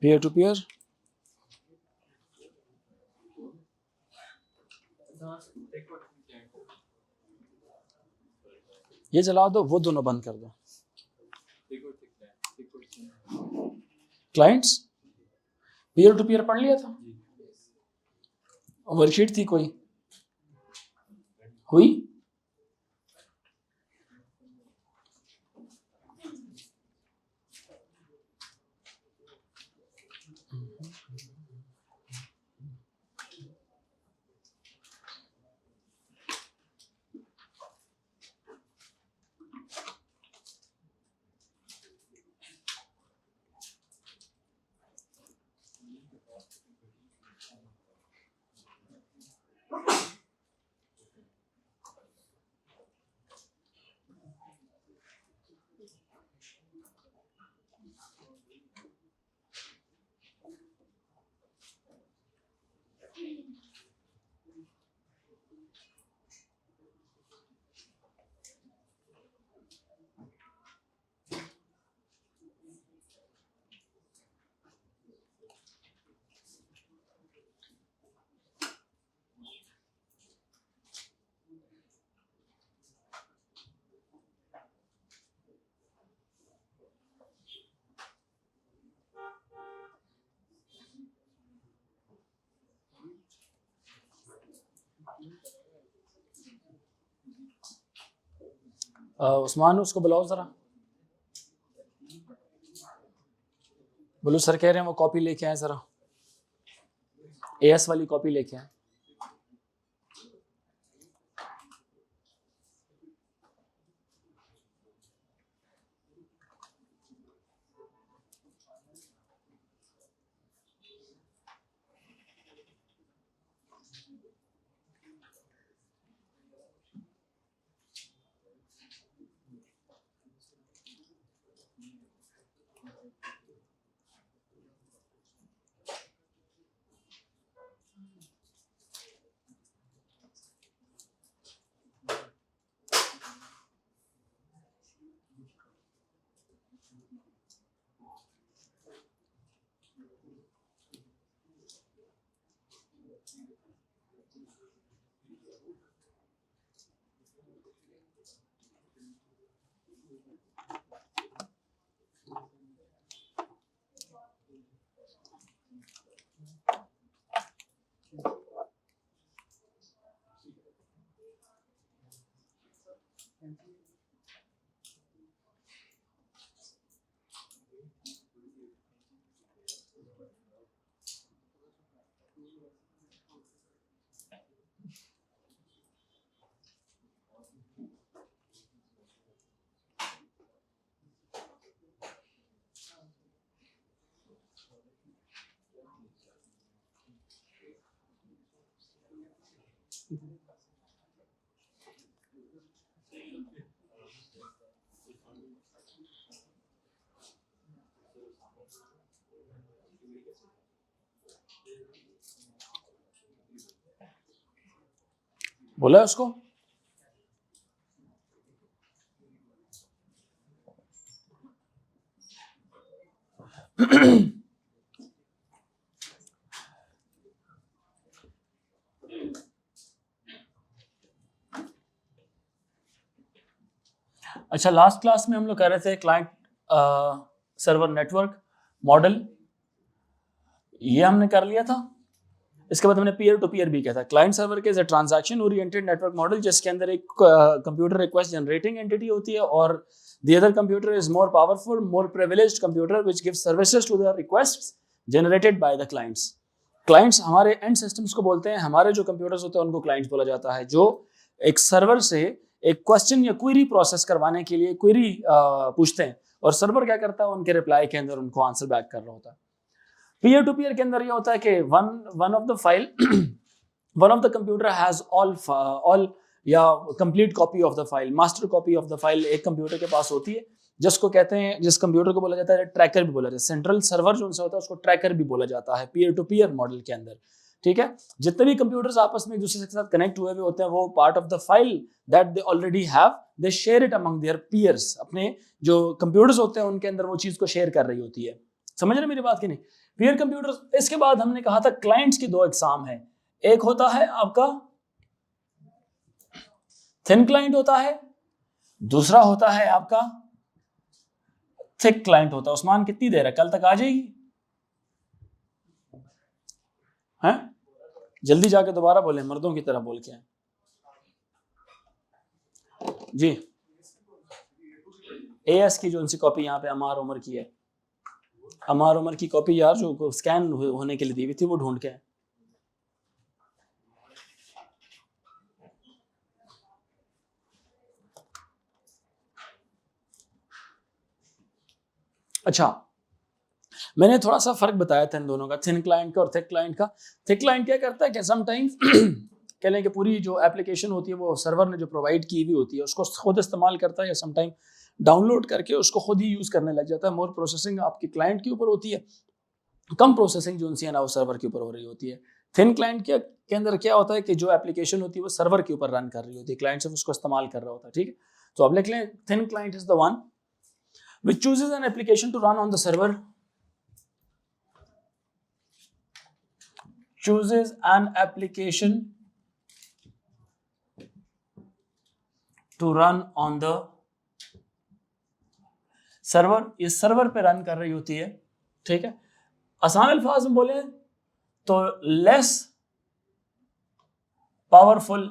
Peer to peer, ये चला दो, वो दोनों बंद कर दो। क्लाइंट्स पीयर टू पीयर पढ़ लिया था, वर्कशीट थी कोई हुई? उस्मान उसको बुलाओ जरा, बोलो सर कह रहे हैं वो कॉपी लेके आए जरा, एएस वाली कॉपी लेके आए। बोला उसको अच्छा, लास्ट क्लास में हम लोग कह रहे थे क्लाइंट सर्वर नेटवर्क मॉडल, ये हमने कर लिया था। इसके बाद हमने पीयर टू पीयर भी किया था। क्लाइंट सर्वर के is a transaction oriented network model जिसके अंदर एक कंप्यूटर रिक्वेस्ट जनरेटिंग एंटिटी होती है और the other computer is more powerful more privileged computer which gives services to the requests generated by the clients. Clients हमारे end systems को बोलते हैं, हमारे जो कंप्यूटर्स होते हैं उनको क्लाइंट्स बोला जाता है, जो एक सर्वर से एक क्वेश्चन या क्वेरी प्रोसेस करवाने के लिए क्वेरी पूछते हैं और सर्वर क्या करता है, उनके रिप्लाई के अंदर उनको आंसर बैक कर रहा होता है। पीयर टू पीयर के अंदर ये होता है कि one of the file one of the computer has all या complete copy of the file, master copy of the file एक कंप्यूटर के पास होती है, जिसको कहते हैं, जिस कंप्यूटर को बोला जाता है ट्रैकर भी बोला जाता है। सेंट्रल सर्वर जो उनसे होता है उसको ट्रैकर भी बोला जाता है पीयर टू पीयर मॉडल के अंदर। ठीक है, जितने भी कंप्यूटर्स आपस में एक दूसरे के साथ कनेक्ट हुए होते हैं वो part of the file that they already have, they share it among their peers. अपने जो कंप्यूटर्स होते हैं उनके अंदर वो चीज को शेयर कर रही होती है। समझ रहे मेरी बात की नहीं? Peer computer. इसके बाद हमने कहा था क्लाइंट्स की दो एग्जाम है, एक होता है आपका थिन क्लाइंट होता है, दूसरा होता है आपका थिक क्लाइंट होता है। उस्मान कितनी देर है, कल तक आ जाएगी? हैं? जल्दी जाके दोबारा बोले, मर्दों की तरह बोल के आए जी। एएस की जो उनसी कॉपी यहाँ पे अमार उमर की है, अमार उमर की कॉपी यार जो स्कैन होने के लिए दी हुई थी वो ढूंढ के। अच्छा, मैंने थोड़ा सा फर्क बताया था इन दोनों का, थिन क्लाइंट का और थिक क्लाइंट का। थिक क्लाइंट क्या करता है कि समटाइम्स कह लें कि पूरी जो एप्लीकेशन होती है वो सर्वर ने जो प्रोवाइड की हुई होती है उसको खुद इस्तेमाल करता है, या समटाइम डाउनलोड करके उसको खुद ही यूज़ करने लग जाता है। मोर प्रोसेसिंग आपके क्लाइंट के ऊपर होती है, कम प्रोसेसिंग जो उनसी है ना वो सर्वर के ऊपर हो रही होती है। थिन क्लाइंट के अंदर क्या होता है कि जो एप्लीकेशन होती है वो सर्वर के ऊपर रन कर रही होती है, क्लाइंट सिर्फ उसको इस्तेमाल कर रहा होता है। ठीक है, तो अब लिख लें, thin client is the one which chooses an application to run on the server, chooses an application to run on the server, ये सर्वर पे रन कर रही होती है। ठीक है, आसान अल्फाज में बोले तो लेस पावरफुल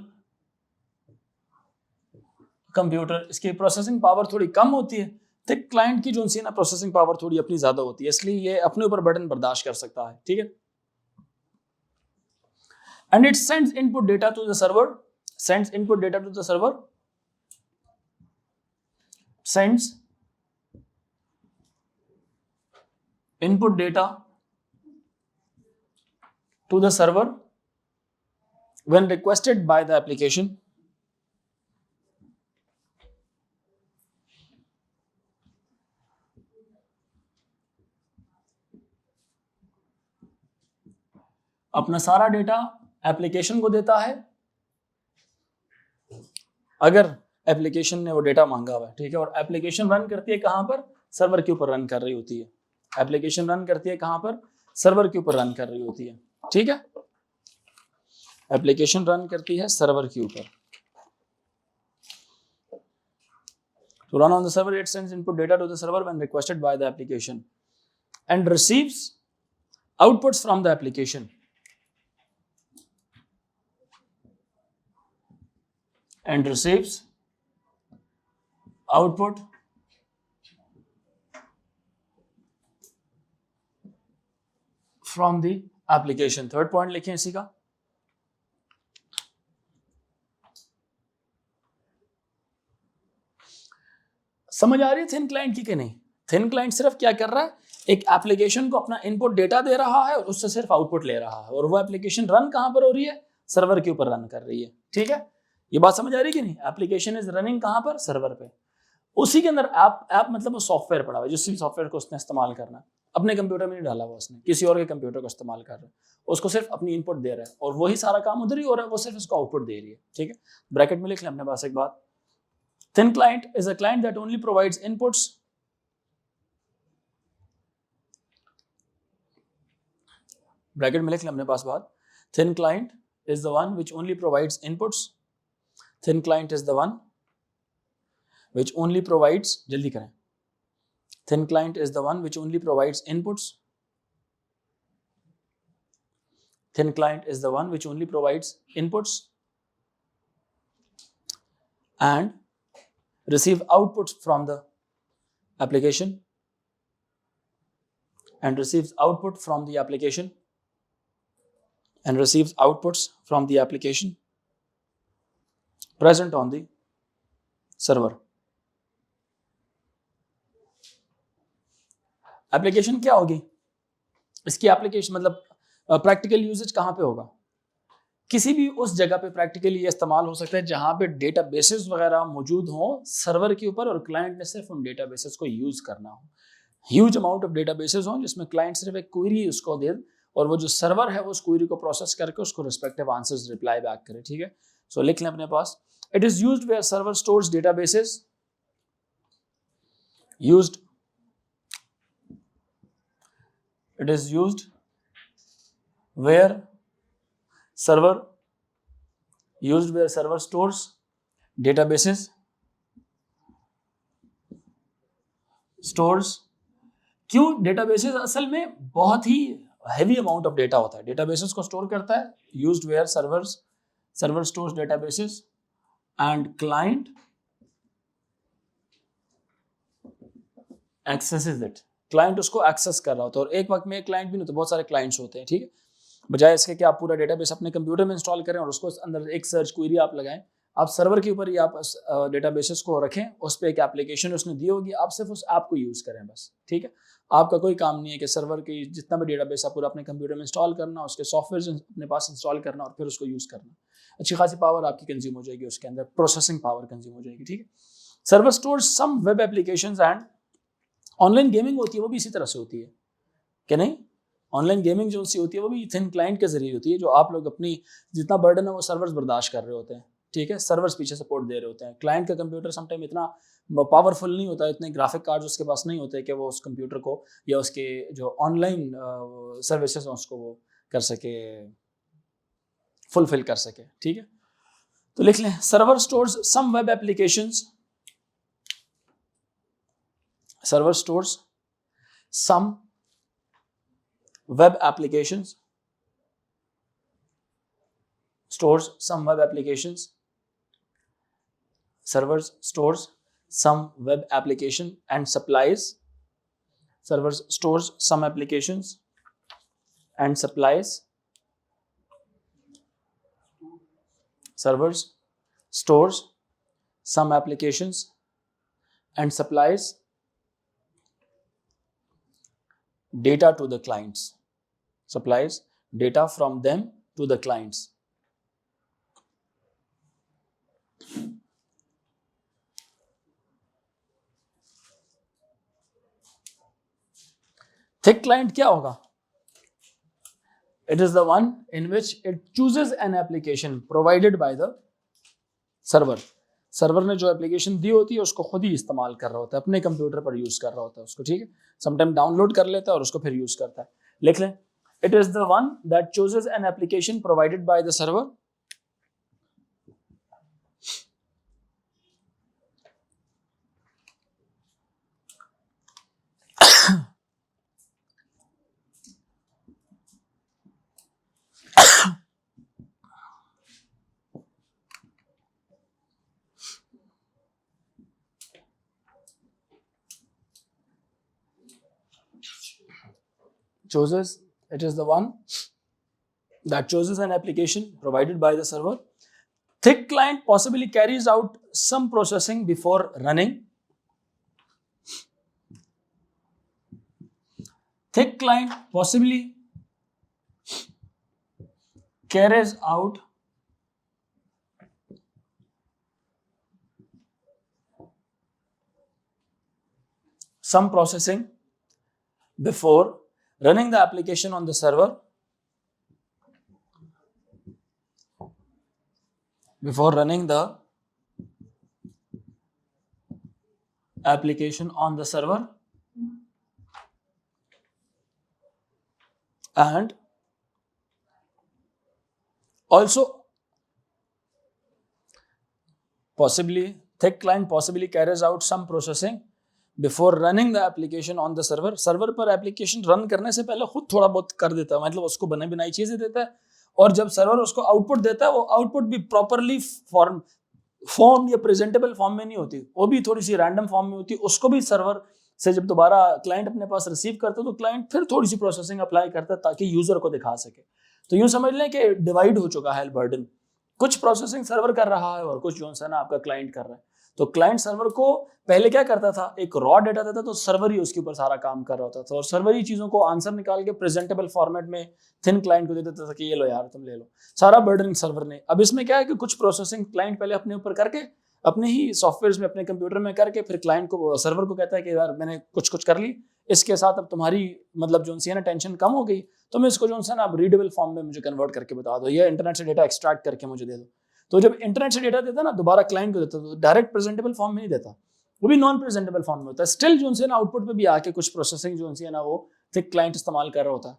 कंप्यूटर, इसकी प्रोसेसिंग पावर थोड़ी कम होती है। थिक क्लाइंट की जो उनसी ना प्रोसेसिंग पावर थोड़ी अपनी ज्यादा होती है, इसलिए ये अपने ऊपर बर्डन बर्दाश्त कर सकता है। ठीक है, and it sends input data to the server, sends input data to the server, sends input data to the server when requested by the application, अपना सारा डेटा एप्लीकेशन को देता है अगर एप्लीकेशन ने वो डेटा मांगा हुआ है। ठीक है, और एप्लीकेशन रन करती है कहां पर, सर्वर के ऊपर रन कर रही होती है। एप्लीकेशन रन करती है कहां पर, सर्वर के ऊपर रन कर रही होती है। ठीक है, एप्लीकेशन रन करती है सर्वर के ऊपर। To run on the server, it sends input data to the server when requested by the application and receives outputs from the application. And receives output from the application. Third point लिखें इसी का। समझ आ रही है thin client की कि नहीं? थिन क्लाइंट सिर्फ क्या कर रहा है, एक एप्लीकेशन को अपना इनपुट डेटा दे रहा है और उससे सिर्फ आउटपुट ले रहा है, और वो एप्लीकेशन रन कहां पर हो रही है, सर्वर के ऊपर रन कर रही है। ठीक है, ये बात समझ आ रही है कि नहीं? एप्लीकेशन इज रनिंग कहां पर, सर्वर पे। उसी के अंदर ऐप मतलब वो सॉफ्टवेयर पड़ा हुआ है, जिस भी सॉफ्टवेयर को उसने इस्तेमाल करना है अपने कंप्यूटर में नहीं डाला हुआ उसने, किसी और के कंप्यूटर को इस्तेमाल कर रहा है, उसको सिर्फ अपनी इनपुट दे रहा है और वही सारा काम उधर ही हो रहा है, वो सिर्फ उसको आउटपुट दे रही है। ठीक है, ब्रैकेट में लिख लें अपने पास एक बात, thin client is a client that only provides inputs bracket में लिख लें अपने पास बात, thin client is the one which only provides inputs, thin client is the one which only provides, जल्दी करें, thin client is the one which only provides inputs, thin client is the one which only provides inputs and receive outputs from the application, and receives output from the application, and receives outputs from the application present on the server. Application क्या होगी, इसकी application मतलब practical usage कहां पे होगा, किसी भी उस जगह पे प्रैक्टिकली ये इस्तेमाल हो सकता है जहां पे डेटाबेसेस वगैरह मौजूद हों सर्वर के ऊपर और क्लाइंट ने सिर्फ उन डेटाबेसेस को यूज करना हो। ह्यूज अमाउंट ऑफ डेटाबेसेस हों जिसमें क्लाइंट सिर्फ एक क्वेरी उसको दे और वो जो सर्वर है वो उस क्वेरी को प्रोसेस करके उसको रिस्पेक्टिव आंसर्स रिप्लाई बैक करे। ठीक है, सो लिख लें अपने पास, it is used where server stores databases, used it is used where server stores databases stores. क्यों? डेटाबेसेस असल में बहुत ही हैवी अमाउंट ऑफ डेटा होता है, डेटाबेसेस को स्टोर करता है। Used where server stores databases and client accesses it. Client उसको एक्सेस कर रहा होता है, और एक वक्त में एक क्लाइंट भी नहीं होता, बहुत सारे क्लाइंट्स होते हैं, ठीक है। बजाय इसके कि आप पूरा डेटाबेस अपने कंप्यूटर में इंस्टॉल करें और उसको अंदर एक सर्च क्वेरी आप लगाएं, आप सर्वर के ऊपर ही आप डेटाबेसेस को रखें, उस पर एक एप्लीकेशन उसने दी होगी, आप सिर्फ उस ऐप को यूज़ करें बस, ठीक है। आपका कोई काम नहीं है कि सर्वर की जितना भी डेटाबेस आप पूरा अपने कंप्यूटर में इंस्टॉल करना, उसके सॉफ्टवेयर अपने पास इंस्टॉल करना और फिर उसको यूज़ करना। अच्छी खासी पावर आपकी कंज्यूम हो जाएगी, उसके अंदर प्रोसेसिंग पावर कंज्यूम हो जाएगी, ठीक है। Server stores some web applications and online gaming होती है, वो भी इसी तरह से होती है कि नहीं। ऑनलाइन गेमिंग जो सी होती है वो भी थिन क्लाइंट के जरिए होती है, जो आप लोग अपनी जितना बर्डन है वो सर्वर्स बर्दाश्त कर रहे होते हैं, ठीक है। सर्वर्स पीछे सपोर्ट दे रहे होते हैं। क्लाइंट का कंप्यूटर समटाइम इतना पावरफुल नहीं होता, इतने ग्राफिक कार्ड उसके पास नहीं होते कि वो उस कंप्यूटर को या उसके जो ऑनलाइन सर्विसेज हैं उसको वो कर सके, फुलफिल कर सके, ठीक है। तो लिख लें, server stores some web applications, server stores some web applications, stores some web applications, servers stores some web application and supplies, servers stores some applications and supplies, servers stores some applications and supplies data to the clients, supplies data from them to the clients. Thick client क्या होगा? It is the one in which it chooses an application provided by the server. Server ने जो application दी होती है उसको खुद ही इस्तेमाल कर रहा होता है, अपने कंप्यूटर पर यूज कर रहा होता है उसको, ठीक है। समटाइम डाउनलोड कर लेता है और उसको फिर यूज करता है। लिख लें, it is the one that chooses N application provided by the server chooses, it is the one that chooses an application provided by the server. Thick client possibly carries out some processing before running. Thick client possibly carries out some processing before running the application on the server. Before running the application on the server, and also possibly thick client possibly carries out some processing before running the application on the server. Server पर application run करने से पहले खुद थोड़ा बहुत कर देता है, मतलब उसको बने बनाई चीजें देता है, और जब सर्वर उसको आउटपुट देता है वो आउटपुट भी प्रॉपरली फॉर्म या प्रेजेंटेबल फॉर्म में नहीं होती, वो भी थोड़ी सी रैंडम फॉर्म में होती है। उसको भी सर्वर से जब दोबारा क्लाइंट अपने पास रिसीव करता है तो क्लाइंट फिर थोड़ी सी प्रोसेसिंग अप्लाई करता है ताकि यूजर को दिखा सके। तो यूं समझ लें कि डिवाइड हो चुका है बर्डन, कुछ प्रोसेसिंग सर्वर कर रहा है और कुछ जो है ना आपका क्लाइंट कर रहा है। तो क्लाइंट सर्वर को पहले क्या करता था, एक रॉ डेटा देता तो सर्वर ही उसके ऊपर सारा काम कर रहा होता था, और सर्वर ही चीजों को आंसर निकाल के प्रेजेंटेबल फॉर्मेट में थिन क्लाइंट को दे देता था कि ये लो यार तुम ले लो, सारा बर्डन सर्वर ने। अब इसमें क्या है कि कुछ प्रोसेसिंग क्लाइंट पहले अपने ऊपर करके अपने ही सॉफ्टवेयर में अपने कंप्यूटर में करके फिर क्लाइंट को सर्वर को कहता है कि यार मैंने कुछ कुछ कर ली, इसके साथ अब तुम्हारी मतलब जो है ना टेंशन कम हो गई, तो मैं इसको जो है ना अब रीडेबल फॉर्म में मुझे कन्वर्ट करके बता दो, या इंटरनेट से डेटा एक्सट्रैक्ट करके मुझे दे दो। तो जब इंटरनेट से डेटा देता ना दोबारा क्लाइंट को देता, तो डायरेक्ट प्रेजेंटेबल फॉर्म में नहीं देता, वो भी नॉन प्रेजेंटेबल फॉर्म में होता है। स्टिल जो है ना आउटपुट पे भी आके कुछ प्रोसेसिंग जो है ना वो थिक क्लाइंट इस्तेमाल कर रहा होता है।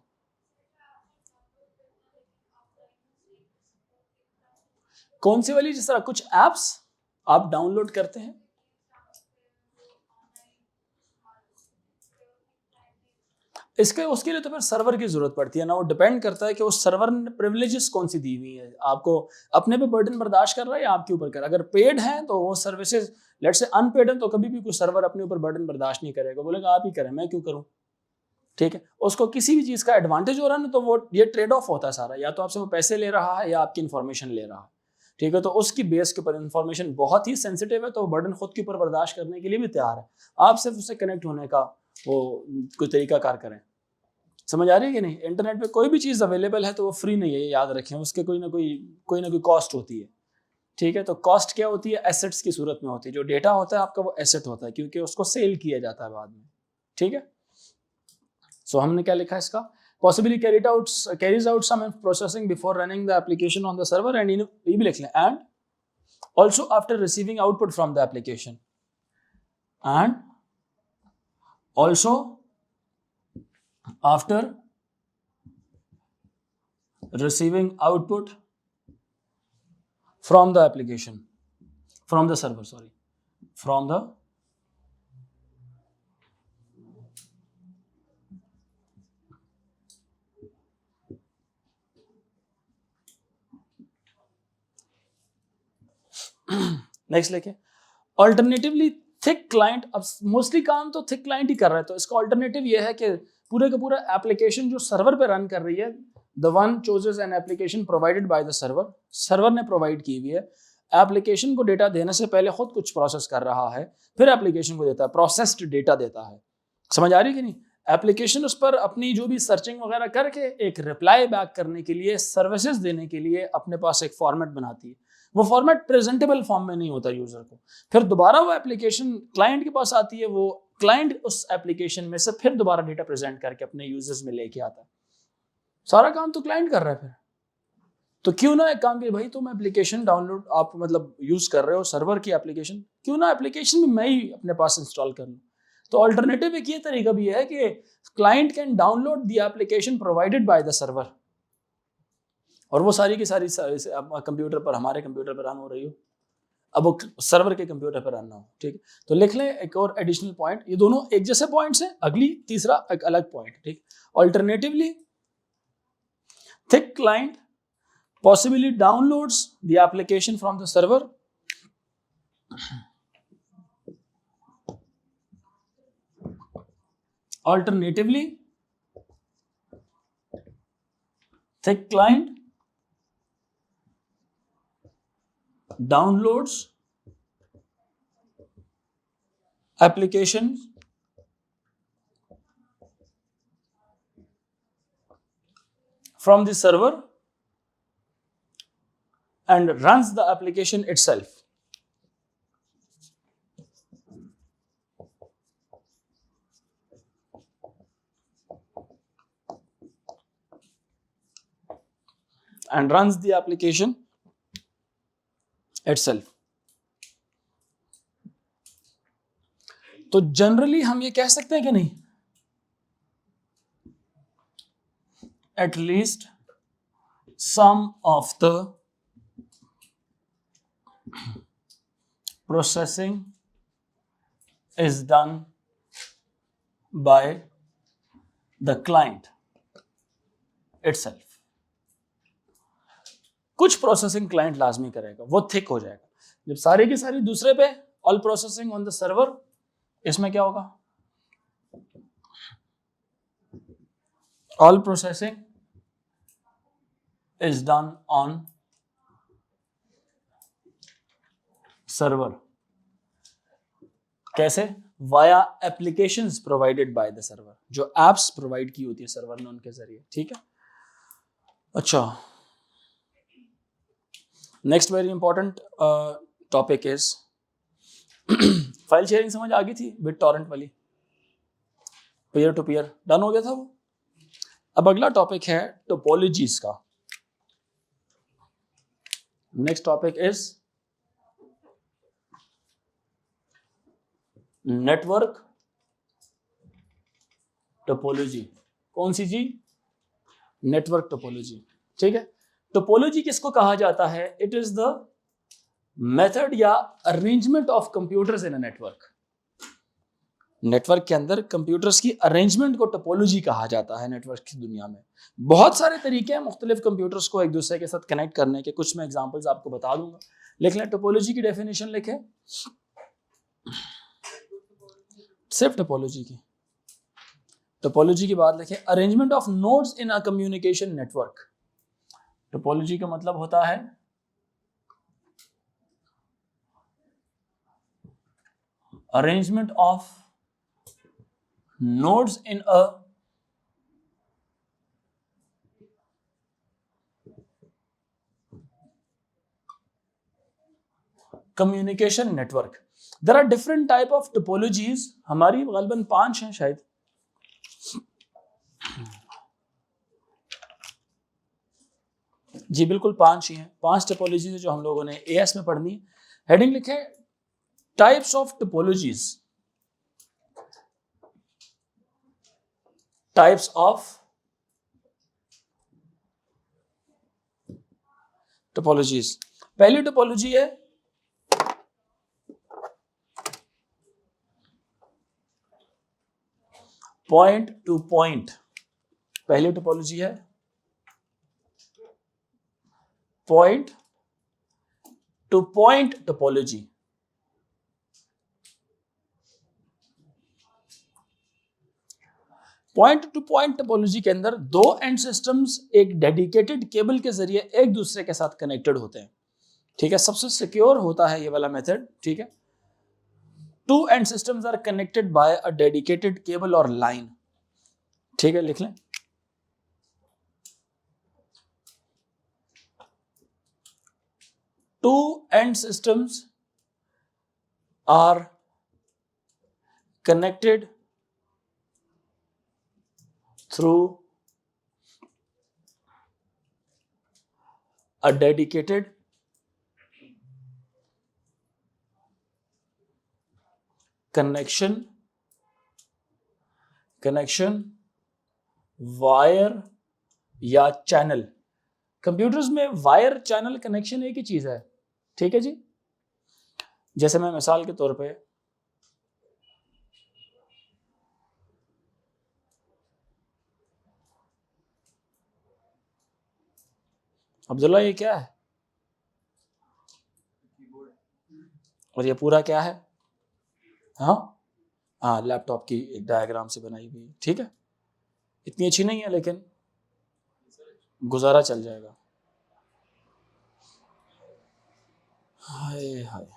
कौन सी वाली? जिस तरह कुछ एप्स आप डाउनलोड करते हैं, इसके उसके लिए तो फिर सर्वर की जरूरत पड़ती है ना। वो डिपेंड करता है कि उस सर्वर ने प्रिविलेजेस कौन सी दी हुई है आपको, अपने पे बर्डन बर्दाश्त कर रहा है या आपके ऊपर कर रहा है। अगर पेड है तो वो सर्विसेज, लेट से अनपेड है तो कभी भी कोई सर्वर अपने ऊपर बर्डन बर्दाश्त नहीं करेगा, बोलेगा आप ही करें, मैं क्यों करूं। ठीक है, उसको किसी भी चीज का एडवांटेज हो रहा है ना, तो वो ये ट्रेड ऑफ होता है सारा, या तो आपसे वो पैसे ले रहा है या आपकी इन्फॉर्मेशन ले रहा है। ठीक है, तो उसकी बेस के ऊपर इन्फॉर्मेशन बहुत ही सेंसिटिव है, तो बर्डन खुद के ऊपर बर्दाश्त करने के लिए भी तैयार है। आप सिर्फ उससे कनेक्ट होने का वो कोई तरीका कार करें। समझ आ रही है कि नहीं? इंटरनेट पे कोई भी चीज़ अवेलेबल है तो वो फ्री नहीं है, याद रखें, उसके कोई ना कोई कॉस्ट होती है। ठीक है, तो कॉस्ट क्या होती है? एसेट्स की सूरत में होती है। जो डेटा होता है आपका वो एसेट होता है, क्योंकि उसको सेल किया जाता है बाद में। ठीक है, सो हमने क्या लिखा है इसका? Possibly carries out some processing before running the application on the server, and ये भी लिख लें, and also after receiving output from the application, and also after receiving output from the application, from the server, sorry, from the next लेके alternatively thick client. अब mostly काम तो thick client ही कर रहा है, तो इसका ऑल्टरनेटिव ये है कि पूरे का पूरा एप्लीकेशन जो सर्वर पे रन कर रही है, the one chooses an application provided by the server, server ने प्रोवाइड की हुई है। एप्लीकेशन को डेटा देने से पहले खुद कुछ प्रोसेस कर रहा है, फिर एप्लीकेशन को देता है, प्रोसेस्ड डेटा देता है। समझ आ रही है कि नहीं? एप्लीकेशन उस पर अपनी जो भी सर्चिंग वगैरह करके एक रिप्लाई बैक करने के लिए, सर्विसेज देने के लिए अपने पास एक फॉर्मेट बनाती है। वो फॉर्मेट प्रेजेंटेबल फॉर्म में नहीं होता यूजर को, फिर दोबारा वो एप्लीकेशन क्लाइंट के पास आती है, वो क्लाइंट उस एप्लीकेशन में से फिर दोबारा डेटा प्रेजेंट करके अपने यूजर्स में लेके आता है। सारा काम तो क्लाइंट कर रहा है। फिर तो क्यों ना एक काम किया भाई, तुम एप्लीकेशन डाउनलोड आप मतलब यूज कर रहे हो सर्वर की एप्लीकेशन, क्यों ना एप्लीकेशन भी मैं ही अपने पास इंस्टॉल कर लूं। तो ऑल्टरनेटिव एक ये तरीका भी है कि client can download the application provided by the server, और वो सारी की सारी कंप्यूटर पर, हमारे कंप्यूटर पर रन हो रही हो, अब वो सर्वर के कंप्यूटर पर रन ना हो। ठीक है, तो लिख लें एक और एडिशनल पॉइंट, ये दोनों एक जैसे पॉइंट्स हैं, अगली तीसरा एक अलग पॉइंट। ठीक, alternatively thick client possibly downloads the application from the server, alternatively thick client downloads application from the server and runs the application itself. And runs the application itself. तो जनरली हम ये कह सकते हैं कि नहीं, at least some of the processing is done by the client itself. कुछ processing client लाजमी करेगा, वो थिक हो जाएगा। जब सारी की सारी दूसरे पे, all processing on the server, इसमें क्या होगा? All processing is done on server. कैसे? Via applications provided by the server, जो एप्स प्रोवाइड की होती है सर्वर ने, उनके जरिए। ठीक है, अच्छा, next very important topic is file sharing. समझ आ गई थी? बिट टॉरेंट वाली, पीयर टू पीयर डन हो गया था वो। अब अगला टॉपिक है टोपोलॉजीज का। Next topic is network topology. कौन सी जी? Network topology. ठीक है, टोपोलॉजी किसको कहा जाता है? इट इज द मेथड या arrangement of computers in a network. Network के अंदर कंप्यूटर्स की अरेंजमेंट को टोपोलॉजी कहा जाता है। नेटवर्क की दुनिया में बहुत सारे तरीके हैं मुख्तलिफ कंप्यूटर्स को एक दूसरे के साथ कनेक्ट करने के, कुछ मैं एग्जांपल्स आपको बता दूंगा। लिख लें टोपोलॉजी की डेफिनेशन, लिखें सिर्फ टोपोलॉजी की। टोपोलॉजी की बात लिखें, arrangement of nodes in a communication network. Topology का मतलब होता है arrangement of nodes in a communication network. There are different type of topologies. हमारी गलबन 5 हैं शायद। जी बिल्कुल 5 ही हैं। 5 टोपोलॉजीज जो हम लोगों ने एएस में पढ़नी है। हेडिंग लिखे types of topologies. Types of topologies. पहली टोपोलॉजी है पॉइंट टू पॉइंट। पहली टोपोलॉजी है point to point topology. Point to point topology के अंदर दो एंड सिस्टम्स एक डेडिकेटेड केबल के जरिए एक दूसरे के साथ कनेक्टेड होते हैं। ठीक है, सबसे सिक्योर होता है ये वाला मेथड। ठीक है, two end systems are connected by a dedicated cable और लाइन। ठीक है, लिख लें two end systems are connected through a dedicated connection wire या चैनल। कंप्यूटर्स में वायर चैनल कनेक्शन एक ही चीज है। ठीक है जी, जैसे मैं मिसाल के तौर पे अब्दुल्ला ये क्या है और ये पूरा क्या है? हाँ लैपटॉप की एक डायग्राम से बनाई हुई। ठीक है, इतनी अच्छी नहीं है लेकिन गुजारा चल जाएगा। हाय हाय,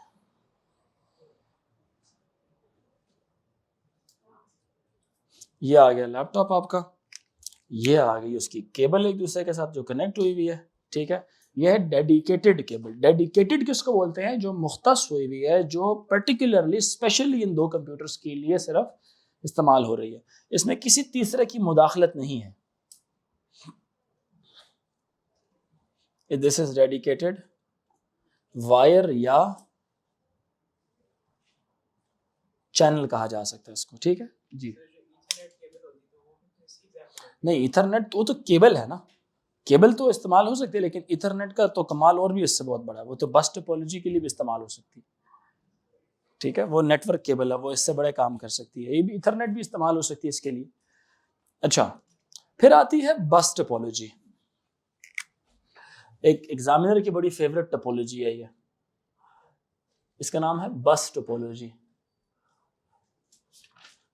ये आ गया लैपटॉप आपका, ये आ गई उसकी केबल एक दूसरे के साथ जो कनेक्ट हुई हुई है। ठीक है, ये है डेडिकेटेड केबल। डेडिकेटेड किसको बोलते हैं? जो मुख्तस हुई हुई है, जो पर्टिकुलरली स्पेशली इन दो कंप्यूटर्स के लिए सिर्फ इस्तेमाल हो रही है, इसमें किसी तीसरे की मुदाखलत नहीं है। दिस इज डेडिकेटेड वायर या चैनल कहा जा सकता है इसको। ठीक है जी, नहीं इथरनेट तो केबल है ना, केबल तो इस्तेमाल हो सकती है, लेकिन इथरनेट का तो कमाल और भी इससे बहुत बड़ा है। वो तो बस टोपोलॉजी के लिए भी इस्तेमाल हो सकती है। ठीक है, वो नेटवर्क केबल है, वो इससे बड़े काम कर सकती है। ये भी इथरनेट भी इस्तेमाल हो सकती है इसके लिए। अच्छा, फिर आती है बस टोपोलॉजी। एक एग्जामिनर की बड़ी फेवरेट टोपोलॉजी है ये, इसका नाम है बस टोपोलॉजी,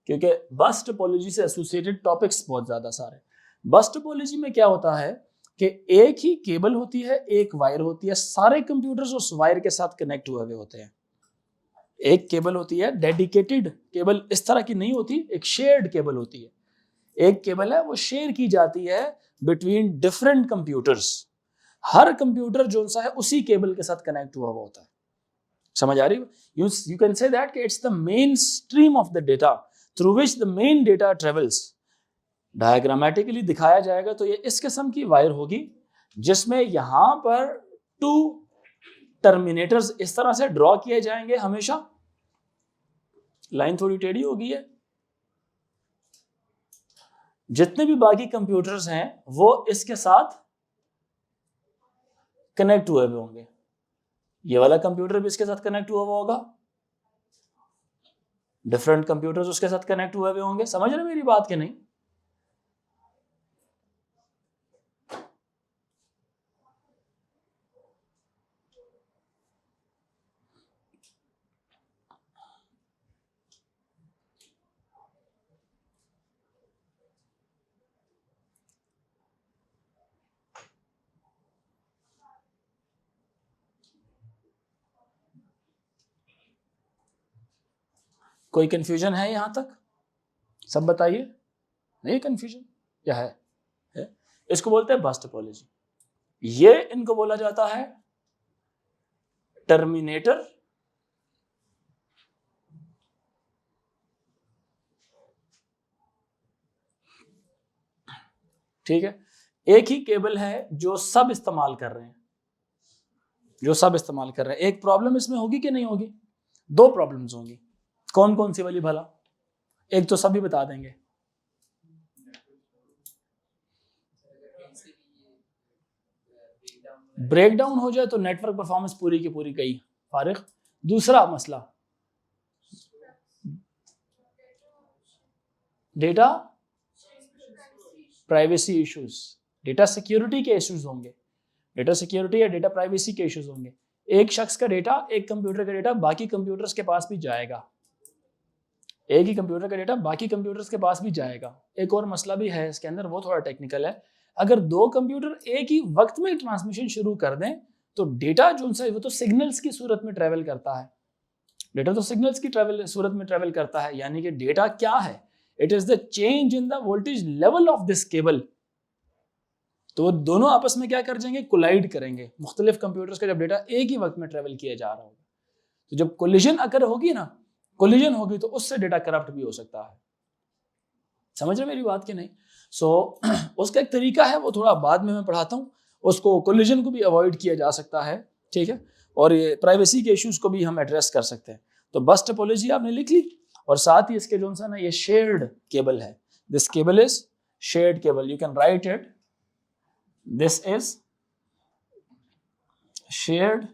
क्योंकि बस टोपोलॉजी से एसोसिएटेड टॉपिक्स बहुत ज्यादा सारे। बस टोपोलॉजी में क्या होता है कि एक ही केबल होती है, एक वायर होती है, सारे कंप्यूटर्स उस वायर के साथ कनेक्ट हुए होते हैं। एक केबल होती है डेडिकेटेड केबल, इस तरह की नहीं होती, एक शेयर्ड केबल होती है। एक केबल है वो शेयर की जाती है बिटवीन डिफरेंट कंप्यूटर्स। हर कंप्यूटर जो सा है उसी केबल के साथ कनेक्ट हुआ हुआ होता है। समझ आ रही? यू कैन से दैट कि it's the main stream of the data through which the main data travels. Diagrammatically दिखाया जाएगा तो ये इस किस्म की वायर होगी जिसमें यहां पर टू टर्मिनेटर्स इस तरह से ड्रॉ किए जाएंगे। हमेशा लाइन थोड़ी टेढ़ी हो गई है, जितने भी बाकी कंप्यूटर्स हैं वो इसके साथ कनेक्ट हुए हुए होंगे। ये वाला कंप्यूटर भी इसके साथ कनेक्ट हुआ हुआ होगा, डिफरेंट कंप्यूटर्स उसके साथ कनेक्ट हुए हुए होंगे। समझ रहे मेरी बात कि नहीं? कोई कंफ्यूजन है यहां तक? सब बताइए। नहीं कंफ्यूजन क्या है? इसको बोलते हैं बस टोपोलॉजी। ये इनको बोला जाता है टर्मिनेटर ठीक है। एक ही केबल है जो सब इस्तेमाल कर रहे हैं, एक प्रॉब्लम इसमें होगी कि नहीं होगी? दो प्रॉब्लम्स होंगी। कौन कौन सी वाली भला? एक तो सभी बता देंगे। ब्रेकडाउन हो जाए तो नेटवर्क परफॉर्मेंस पूरी की पूरी गई फारिग। दूसरा मसला data privacy issues, data security के इश्यूज होंगे। डेटा सिक्योरिटी या डेटा प्राइवेसी के इश्यूज होंगे। एक शख्स का डेटा, एक कंप्यूटर का डेटा बाकी कंप्यूटर्स के पास भी जाएगा, एक ही कंप्यूटर का डेटा बाकी कंप्यूटर्स के पास भी जाएगा। एक और मसला भी है इसके अंदर, वो थोड़ा टेक्निकल है। अगर दो कंप्यूटर एक ही वक्त में ट्रांसमिशन शुरू कर दें तो डेटा जो उनसे वो तो सिग्नल्स की सूरत में ट्रेवल करता है। डेटा तो सिग्नल्स की सूरत में ट्रेवल करता है, यानी कि डेटा क्या है? It is the change in the voltage level of this cable. तो वो दोनों आपस में क्या कर जाएंगे? कोलाइड करेंगे। मुख्तलिफ कंप्यूटर्स का जब डेटा एक ही वक्त में ट्रेवल किया जा रहा होगा तो जब कोलिजन अगर होगी ना, कोलिजन होगी तो उससे डेटा करप्ट भी हो सकता है। समझ रहे मेरी बात कि नहीं? उसका एक तरीका है, वो थोड़ा बाद में मैं पढ़ाता हूँ। उसको कोलिजन को भी अवॉइड किया जा सकता है, ठीक है, और ये प्राइवेसी के इश्यूज को भी हम एड्रेस कर सकते हैं। तो बस टोपोलॉजी आपने लिख ली, और साथ ही इसके जो सा ना ये शेयर्ड केबल है। This cable is shared cable, you can write it, this is shared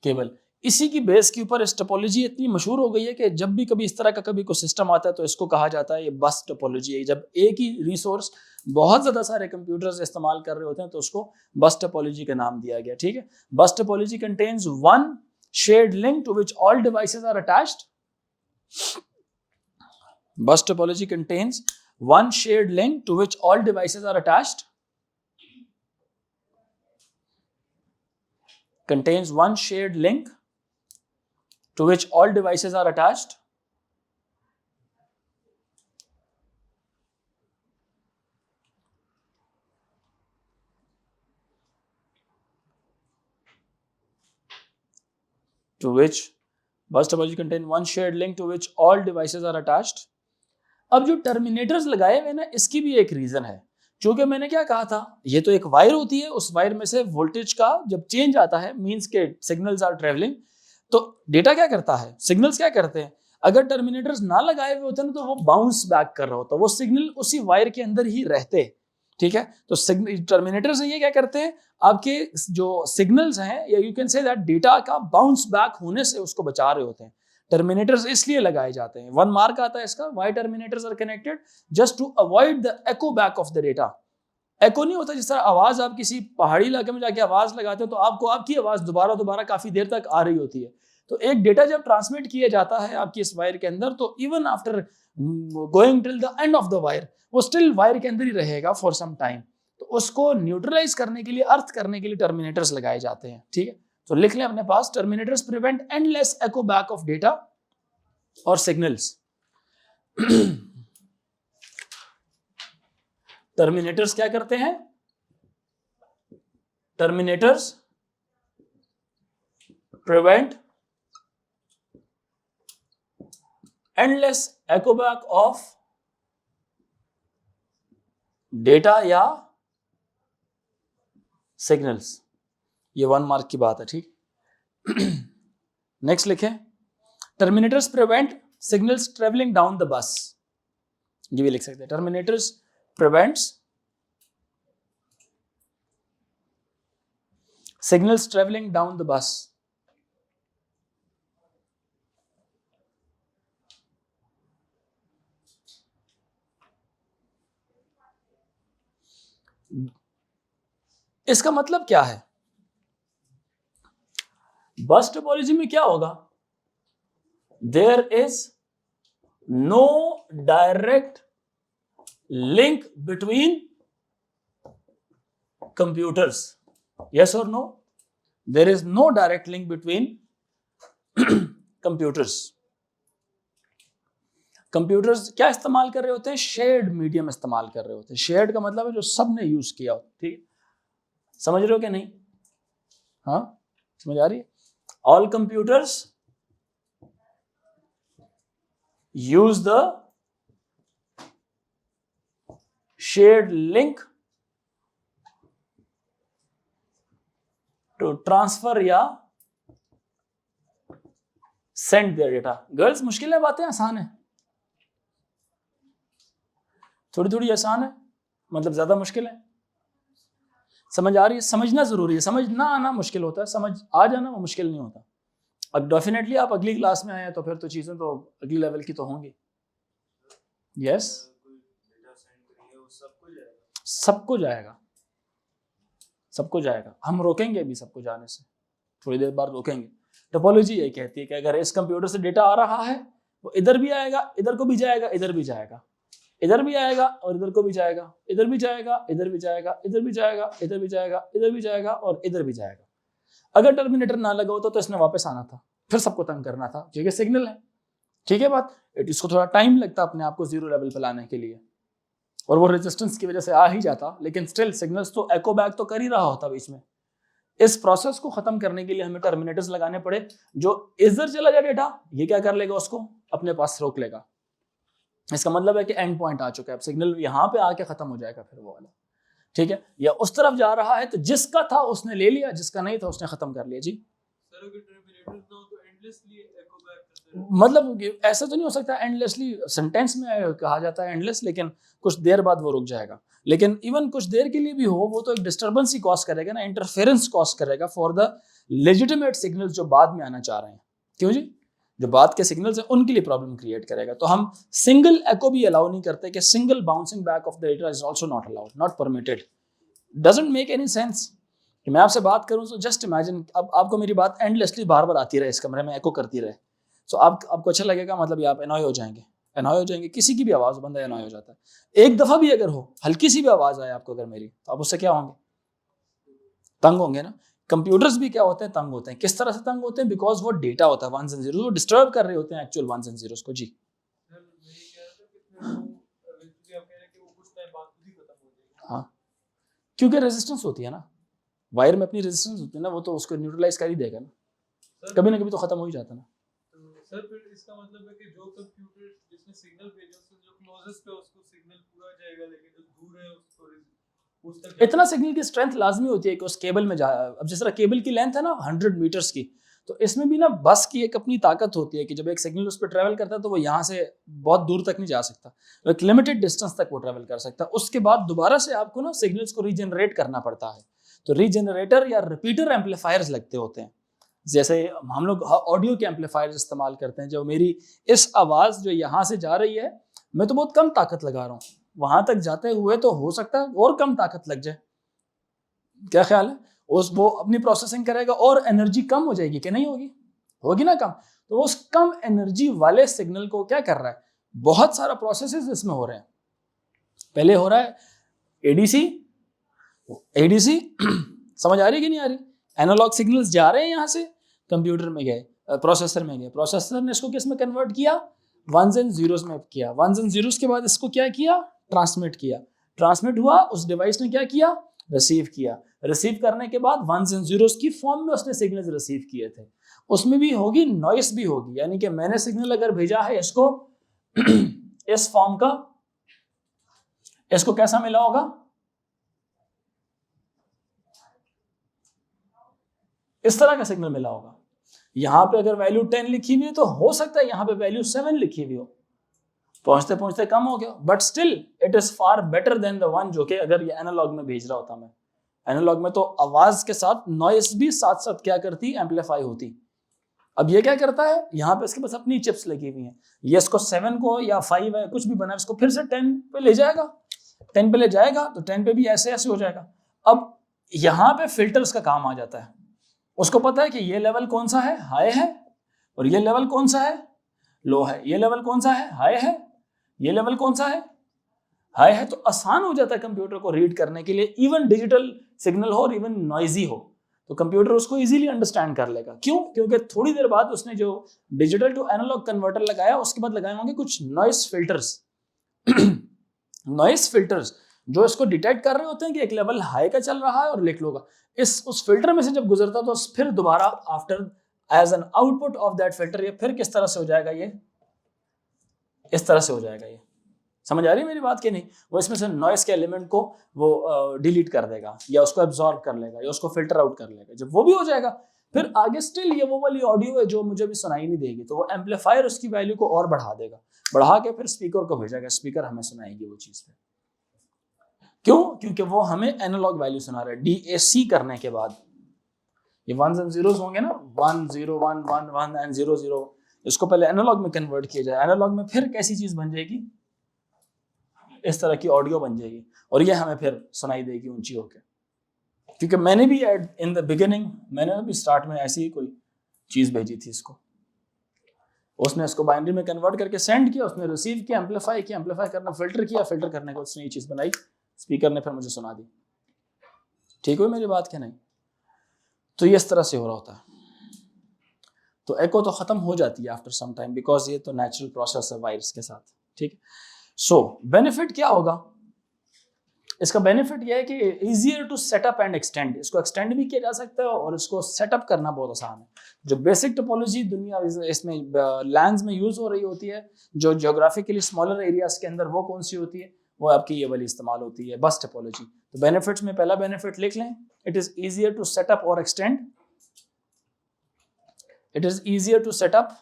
cable. इसी की बेस के ऊपर इस टोपोलॉजी इतनी मशहूर हो गई है कि जब भी कभी इस तरह का कभी कोई सिस्टम आता है तो इसको कहा जाता है ये बस टोपोलॉजी है। जब एक ही रिसोर्स बहुत ज़्यादा सारे कंप्यूटर्स इस्तेमाल कर रहे होते हैं तो उसको बस टोपोलॉजी का नाम दिया गया, ठीक है। Bus topology contains one shared link to which all devices are attached. Bus topology contains one shared link to which all devices are attached. Contains one shared link to which all devices are attached. To which bus topology contains one shared link to which all devices are attached. अब जो terminators लगाए हुए ना, इसकी भी एक reason है। क्योंकि मैंने क्या कहा था, ये तो एक वायर होती है, उस वायर में से वोल्टेज का जब चेंज आता है मींस के सिग्नल्स आर ट्रेवलिंग, तो डेटा क्या करता है, सिग्नल्स क्या करते हैं, अगर टर्मिनेटर्स ना लगाए हुए होते ना तो वो बाउंस बैक कर रहा होता, वो सिग्नल उसी वायर के अंदर ही रहते, ठीक है। तो टर्मिनेटर्स ये क्या करते हैं, आपके जो सिग्नल्स हैं या you can say that data का बाउंस बैक होने से उसको बचा रहे होते हैं। टर्मिनेटर्स इसलिए लगाए जाते हैं, वन मार्क आता है इसका, why terminators are connected just to avoid the echo back of the data. Echo नहीं होता, जिस तरह आवाज आप किसी पहाड़ी इलाके में जाके आवाज लगाते हो तो आपको आपकी आवाज दोबारा काफी देर तक आ रही होती है। तो एक डेटा जब ट्रांसमिट किया जाता है आपकी इस वायर के अंदर, तो even after going till the end of the wire, वो स्टिल वायर के अंदर ही रहेगा फॉर सम टाइम। तो उसको न्यूट्रलाइज करने के लिए, अर्थ करने के लिए टर्मिनेटर्स लगाए जाते हैं, ठीक है। तो लिख लें अपने पास, terminators prevent endless echo back of data और सिग्नल्स। टर्मिनेटर्स क्या करते हैं, terminators prevent endless echo back of data या सिग्नल्स। ये वन मार्क की बात है, ठीक। नेक्स्ट लिखें, terminators prevent signals travelling down the bus. ये भी लिख सकते हैं, terminators prevents signals traveling down the bus. इसका मतलब क्या है? बस टोपोलॉजी में क्या होगा? There is no direct link between computers. Yes or no? There is no direct link between computers. Computers क्या इस्तेमाल कर रहे होते हैं? शेयर्ड मीडियम इस्तेमाल कर रहे होते हैं. शेयर्ड का मतलब है जो सबने यूज किया हो. ठीक, समझ रहे हो क्या नहीं? हाँ, समझ आ रही है? All computers use the shared link to transfer या सेंड देयर डेटा. गर्ल्स, मुश्किल है बातें, आसान है? थोड़ी थोड़ी आसान है, मतलब ज्यादा मुश्किल है? समझ आ रही है? समझना जरूरी है. समझ ना आना मुश्किल होता है, समझ आ जाना वो मुश्किल नहीं होता. अब डेफिनेटली आप अगली क्लास में आए हैं तो फिर तो चीजें तो अगली लेवल की तो होंगी. यस, सबको जाएगा, सबको जाएगा. हम रोकेंगे अभी सबको जाने से, थोड़ी देर बाद रोकेंगे. टोपोलॉजी ये कहती है कि अगर इस कंप्यूटर से डेटा आ रहा है वो इधर भी आएगा, इधर को भी जाएगा, इधर भी जाएगा, इधर भी आएगा और इधर को भी जाएगा, इधर भी जाएगा, इधर भी जाएगा, इधर भी जाएगा, इधर भी जाएगा, इधर भी जाएगा और इधर भी जाएगा. अगर टर्मिनेटर ना लगा होता तो इसने वापस आना था, फिर सबको तंग करना था, क्योंकि सिग्नल है. ठीक है बात? इसको थोड़ा टाइम लगता अपने आप को जीरो लेवल पे लाने के लिए, और वो रेजिस्टेंस की वजह से आ ही जाता, लेकिन स्टिल सिग्नल्स तो एको बैक तो कर ही रहा होता बीच में. इस प्रोसेस को खत्म करने के लिए हमें टर्मिनेटर्स लगाने पड़े. जो इधर चला जाए डेटा, ये क्या कर लेगा? उसको अपने पास रोक लेगा. इसका मतलब है कि एंड पॉइंट आ चुका है, अब सिग्नल यहाँ पे आके खत्म हो जाएगा फिर वो वाला. ठीक है? या उस तरफ जा रहा है तो जिसका था उसने ले लिया, जिसका नहीं था उसने खत्म कर लिया. जी मतलब ऐसा तो नहीं हो सकता एंडलेसली. सेंटेंस में कहा जाता है एंडलेस, लेकिन कुछ देर बाद वो रुक जाएगा. लेकिन इवन कुछ देर के लिए भी हो, वो तो एक डिस्टर्बेंस ही कॉज करेगा ना, इंटरफेरेंस कॉज करेगा फॉर द लेजिटिमेट सिग्नल्स जो बाद में आना चाह रहे हैं. क्यों जी? जो बाद के सिग्नल्स हैं उनके लिए प्रॉब्लम क्रिएट करेगा. तो हम सिंगल एको भी अलाउ नहीं करते कि single bouncing back of the data is also not allowed, not permitted. Doesn't make any sense कि मैं आपसे बात करूं तो जस्ट इमेजिन अब आपको मेरी बात एंडलेसली बार बार आती रहे इस कमरे में, एको करती रहे. सो आपको अच्छा लगेगा, मतलब आप एनॉय हो जाएंगे. एनॉय हो जाएंगे, किसी की भी आवाज, बंदा एनॉय हो जाता है. एक दफा भी अगर हो, हल्की सी भी आवाज आए आपको अगर मेरी, तो आप उससे क्या होंगे? तंग होंगे ना. कंप्यूटर्स भी क्या होते हैं? तंग होते हैं. किस तरह से तंग होते हैं? बिकॉज वो डेटा होता है वंस एंड जीरोस, वो डिस्टर्ब कर रहे होते हैं एक्चुअल वंस एंड जीरोस को. जी हाँ, क्योंकि रेजिस्टेंस होती है ना, वायर में अपनी रेजिस्टेंस होती है ना, वो तो उसको न्यूट्रलाइज कर ही देगा ना, कभी ना कभी तो खत्म हो ही जाता ना. सर फिर इसका मतलब है कि जो कंप्यूटर जिसने सिग्नल भेजा उससे जो क्लोजेस्ट है उसको सिग्नल पूरा जाएगा, लेकिन जो दूर है उसको उस तक इतना सिग्नल की स्ट्रेंथ लाजमी होती है कि उस केबल में जा. अब जिस तरह केबल की लेंथ है ना 100 मीटर्स की, तो इसमें भी ना बस की एक अपनी ताकत होती है कि जब एक सिग्नल उस पर ट्रैवल करता है तो वो यहाँ से बहुत दूर तक नहीं जा सकता, एक लिमिटेड डिस्टेंस तक वो ट्रैवल कर सकता है. उसके बाद दोबारा से आपको ना सिग्नल्स को रीजनरेट करना पड़ता है. तो रीजनरेटर या रिपीटर एम्पलीफायर्स लगते होते हैं. जैसे हम लोग ऑडियो के एम्पलीफायर्स इस्तेमाल करते हैं. जो मेरी इस आवाज़ जो यहाँ से जा रही है, मैं तो बहुत कम ताकत लगा रहा हूँ, वहां तक जाते हुए तो हो सकता है और कम ताकत लग जाए. क्या ख्याल है? वो अपनी प्रोसेसिंग करेगा और एनर्जी कम हो जाएगी कि नहीं होगी? होगी ना कम. तो उस कम एनर्जी वाले सिग्नल को क्या कर रहा है? बहुत सारा प्रोसेसेस इसमें हो रहे हैं. पहले हो रहा है एडीसी. एडीसी समझ आ रही है कि नहीं आ रही? एनालॉग सिग्नल्स जा रहे हैं यहाँ से कंप्यूटर में गए, प्रोसेसर में गए, प्रोसेसर ने इसको किस में कन्वर्ट किया? वंस एंड जीरोस में किया. वंस एंड जीरोस के बाद इसको क्या किया? ट्रांसमिट किया. ट्रांसमिट हुआ, उस डिवाइस ने क्या किया? रिसीव किया. रिसीव करने के बाद वंस एंड जीरोस की फॉर्म में उसने सिग्नल्स रिसीव किए थे. उसमें भी होगी नॉइस भी होगी, यानी कि मैंने सिग्नल अगर भेजा है इसको इस फॉर्म का, इसको कैसा मिला होगा? इस तरह का सिग्नल मिला होगा. यहां पे अगर वैल्यू 10 लिखी हुई है तो हो सकता है यहां पे वैल्यू 7 लिखी हुई हो. पहुंचते पहुंचते कम हो गया, but still it is far better than the one जो कि अगर ये एनालॉग में भेज रहा होता मैं। एनालॉग में तो आवाज के साथ नॉइस भी साथ साथ क्या करती, एम्पलीफाई होती। अब ये क्या करता है, यहाँ पे इसके पास अपनी चिप्स लगी हुई हैं, ये इसको 7 को या 5 है कुछ भी बना इसको फिर से 10 पे ले जाएगा, 10 पे ले जाएगा तो 10 पे भी ऐसे ऐसे हो जाएगा। अब यहाँ पे फिल्टर्स का काम आ जाता है, उसको पता है कि ये लेवल कौन सा है, हाई है, और ये लेवल कौन सा है, लो है, ये लेवल कौन सा है, हाई है, ये लेवल कौन सा है, हाई है। तो आसान हो जाता है कंप्यूटर को रीड करने के लिए, इवन डिजिटल सिग्नल हो और इवन नॉइजी हो तो कंप्यूटर उसको इजीली अंडरस्टैंड कर लेगा। क्यों? क्योंकि थोड़ी देर बाद उसने जो डिजिटल टू एनालॉग कन्वर्टर लगाया उसके बाद लगाए होंगे कुछ नॉइस फिल्टर्स नॉइस फिल्टर्स जो इसको डिटेक्ट कर रहे होते हैं कि एक लेवल हाई का चल रहा है और लिख लोगा, इस उस फिल्टर में से जब गुजरता तो फिर दोबारा after as an output of that filter ये फिर किस तरह से हो जाएगा, ये इस तरह से हो जाएगा। ये समझ आ रही है मेरी बात कि नहीं? वो इसमें से नॉइस के एलिमेंट को वो डिलीट कर देगा या उसको एब्जॉर्ब कर लेगा या उसको फिल्टर आउट कर लेगा। जब वो भी हो जाएगा फिर आगे स्टिल ये वो वाली ऑडियो है जो मुझे भी सुनाई नहीं देगी, तो वो एम्पलीफायर उसकी वैल्यू को और बढ़ा देगा, बढ़ा के फिर स्पीकर को भेजेगा, स्पीकर हमें सुनाएगी वो चीज पे। क्यों? क्योंकि वो हमें एनालॉग वैल्यू सुना रहा है। डीएसी करने के बाद ये 1s and 0s होंगे ना, 1 0 1 1 1 and 0 0, इसको पहले एनालॉग में कन्वर्ट किया जाए, एनालॉग में फिर कैसी चीज बन जाएगी, इस तरह की ऑडियो बन जाएगी और ये हमें फिर सुनाई देगी ऊंची होके। क्योंकि मैंने भी इन द बिगिनिंग मैंने भी स्टार्ट में ऐसी ही कोई चीज भेजी थी इसको, उसने इसको बाइनरी में कन्वर्ट करके सेंड किया, उसने रिसीव किया, एम्पलीफाई किया, एम्पलीफाई करना फिल्टर किया, फिल्टर करने के उसने ये चीज बनाई, स्पीकर ने फिर मुझे सुना दी। ठीक हुई मेरी बात क्या नहीं? तो ये इस तरह से हो रहा होता है। तो एको तो खत्म हो जाती है आफ्टर सम टाइम, बिकॉज ये तो नेचुरल प्रोसेस है वायरस के साथ। ठीक, सो बेनिफिट क्या होगा इसका? बेनिफिट यह है कि easier to setup and extend, इसको एक्सटेंड भी किया जा सकता है और इसको सेटअप करना बहुत आसान है। जो बेसिक टोपोलॉजी दुनिया इसमें लैंड्स में यूज हो रही होती है, जो ज्योग्राफिकली स्मॉलर एरियाज के अंदर, वो कौन सी होती है? वो आपकी ये वाली इस्तेमाल होती है, बस टोपोलॉजी। तो बेनिफिट्स में पहला बेनिफिट लिख लें, it is easier to set up और extend. It is easier to set up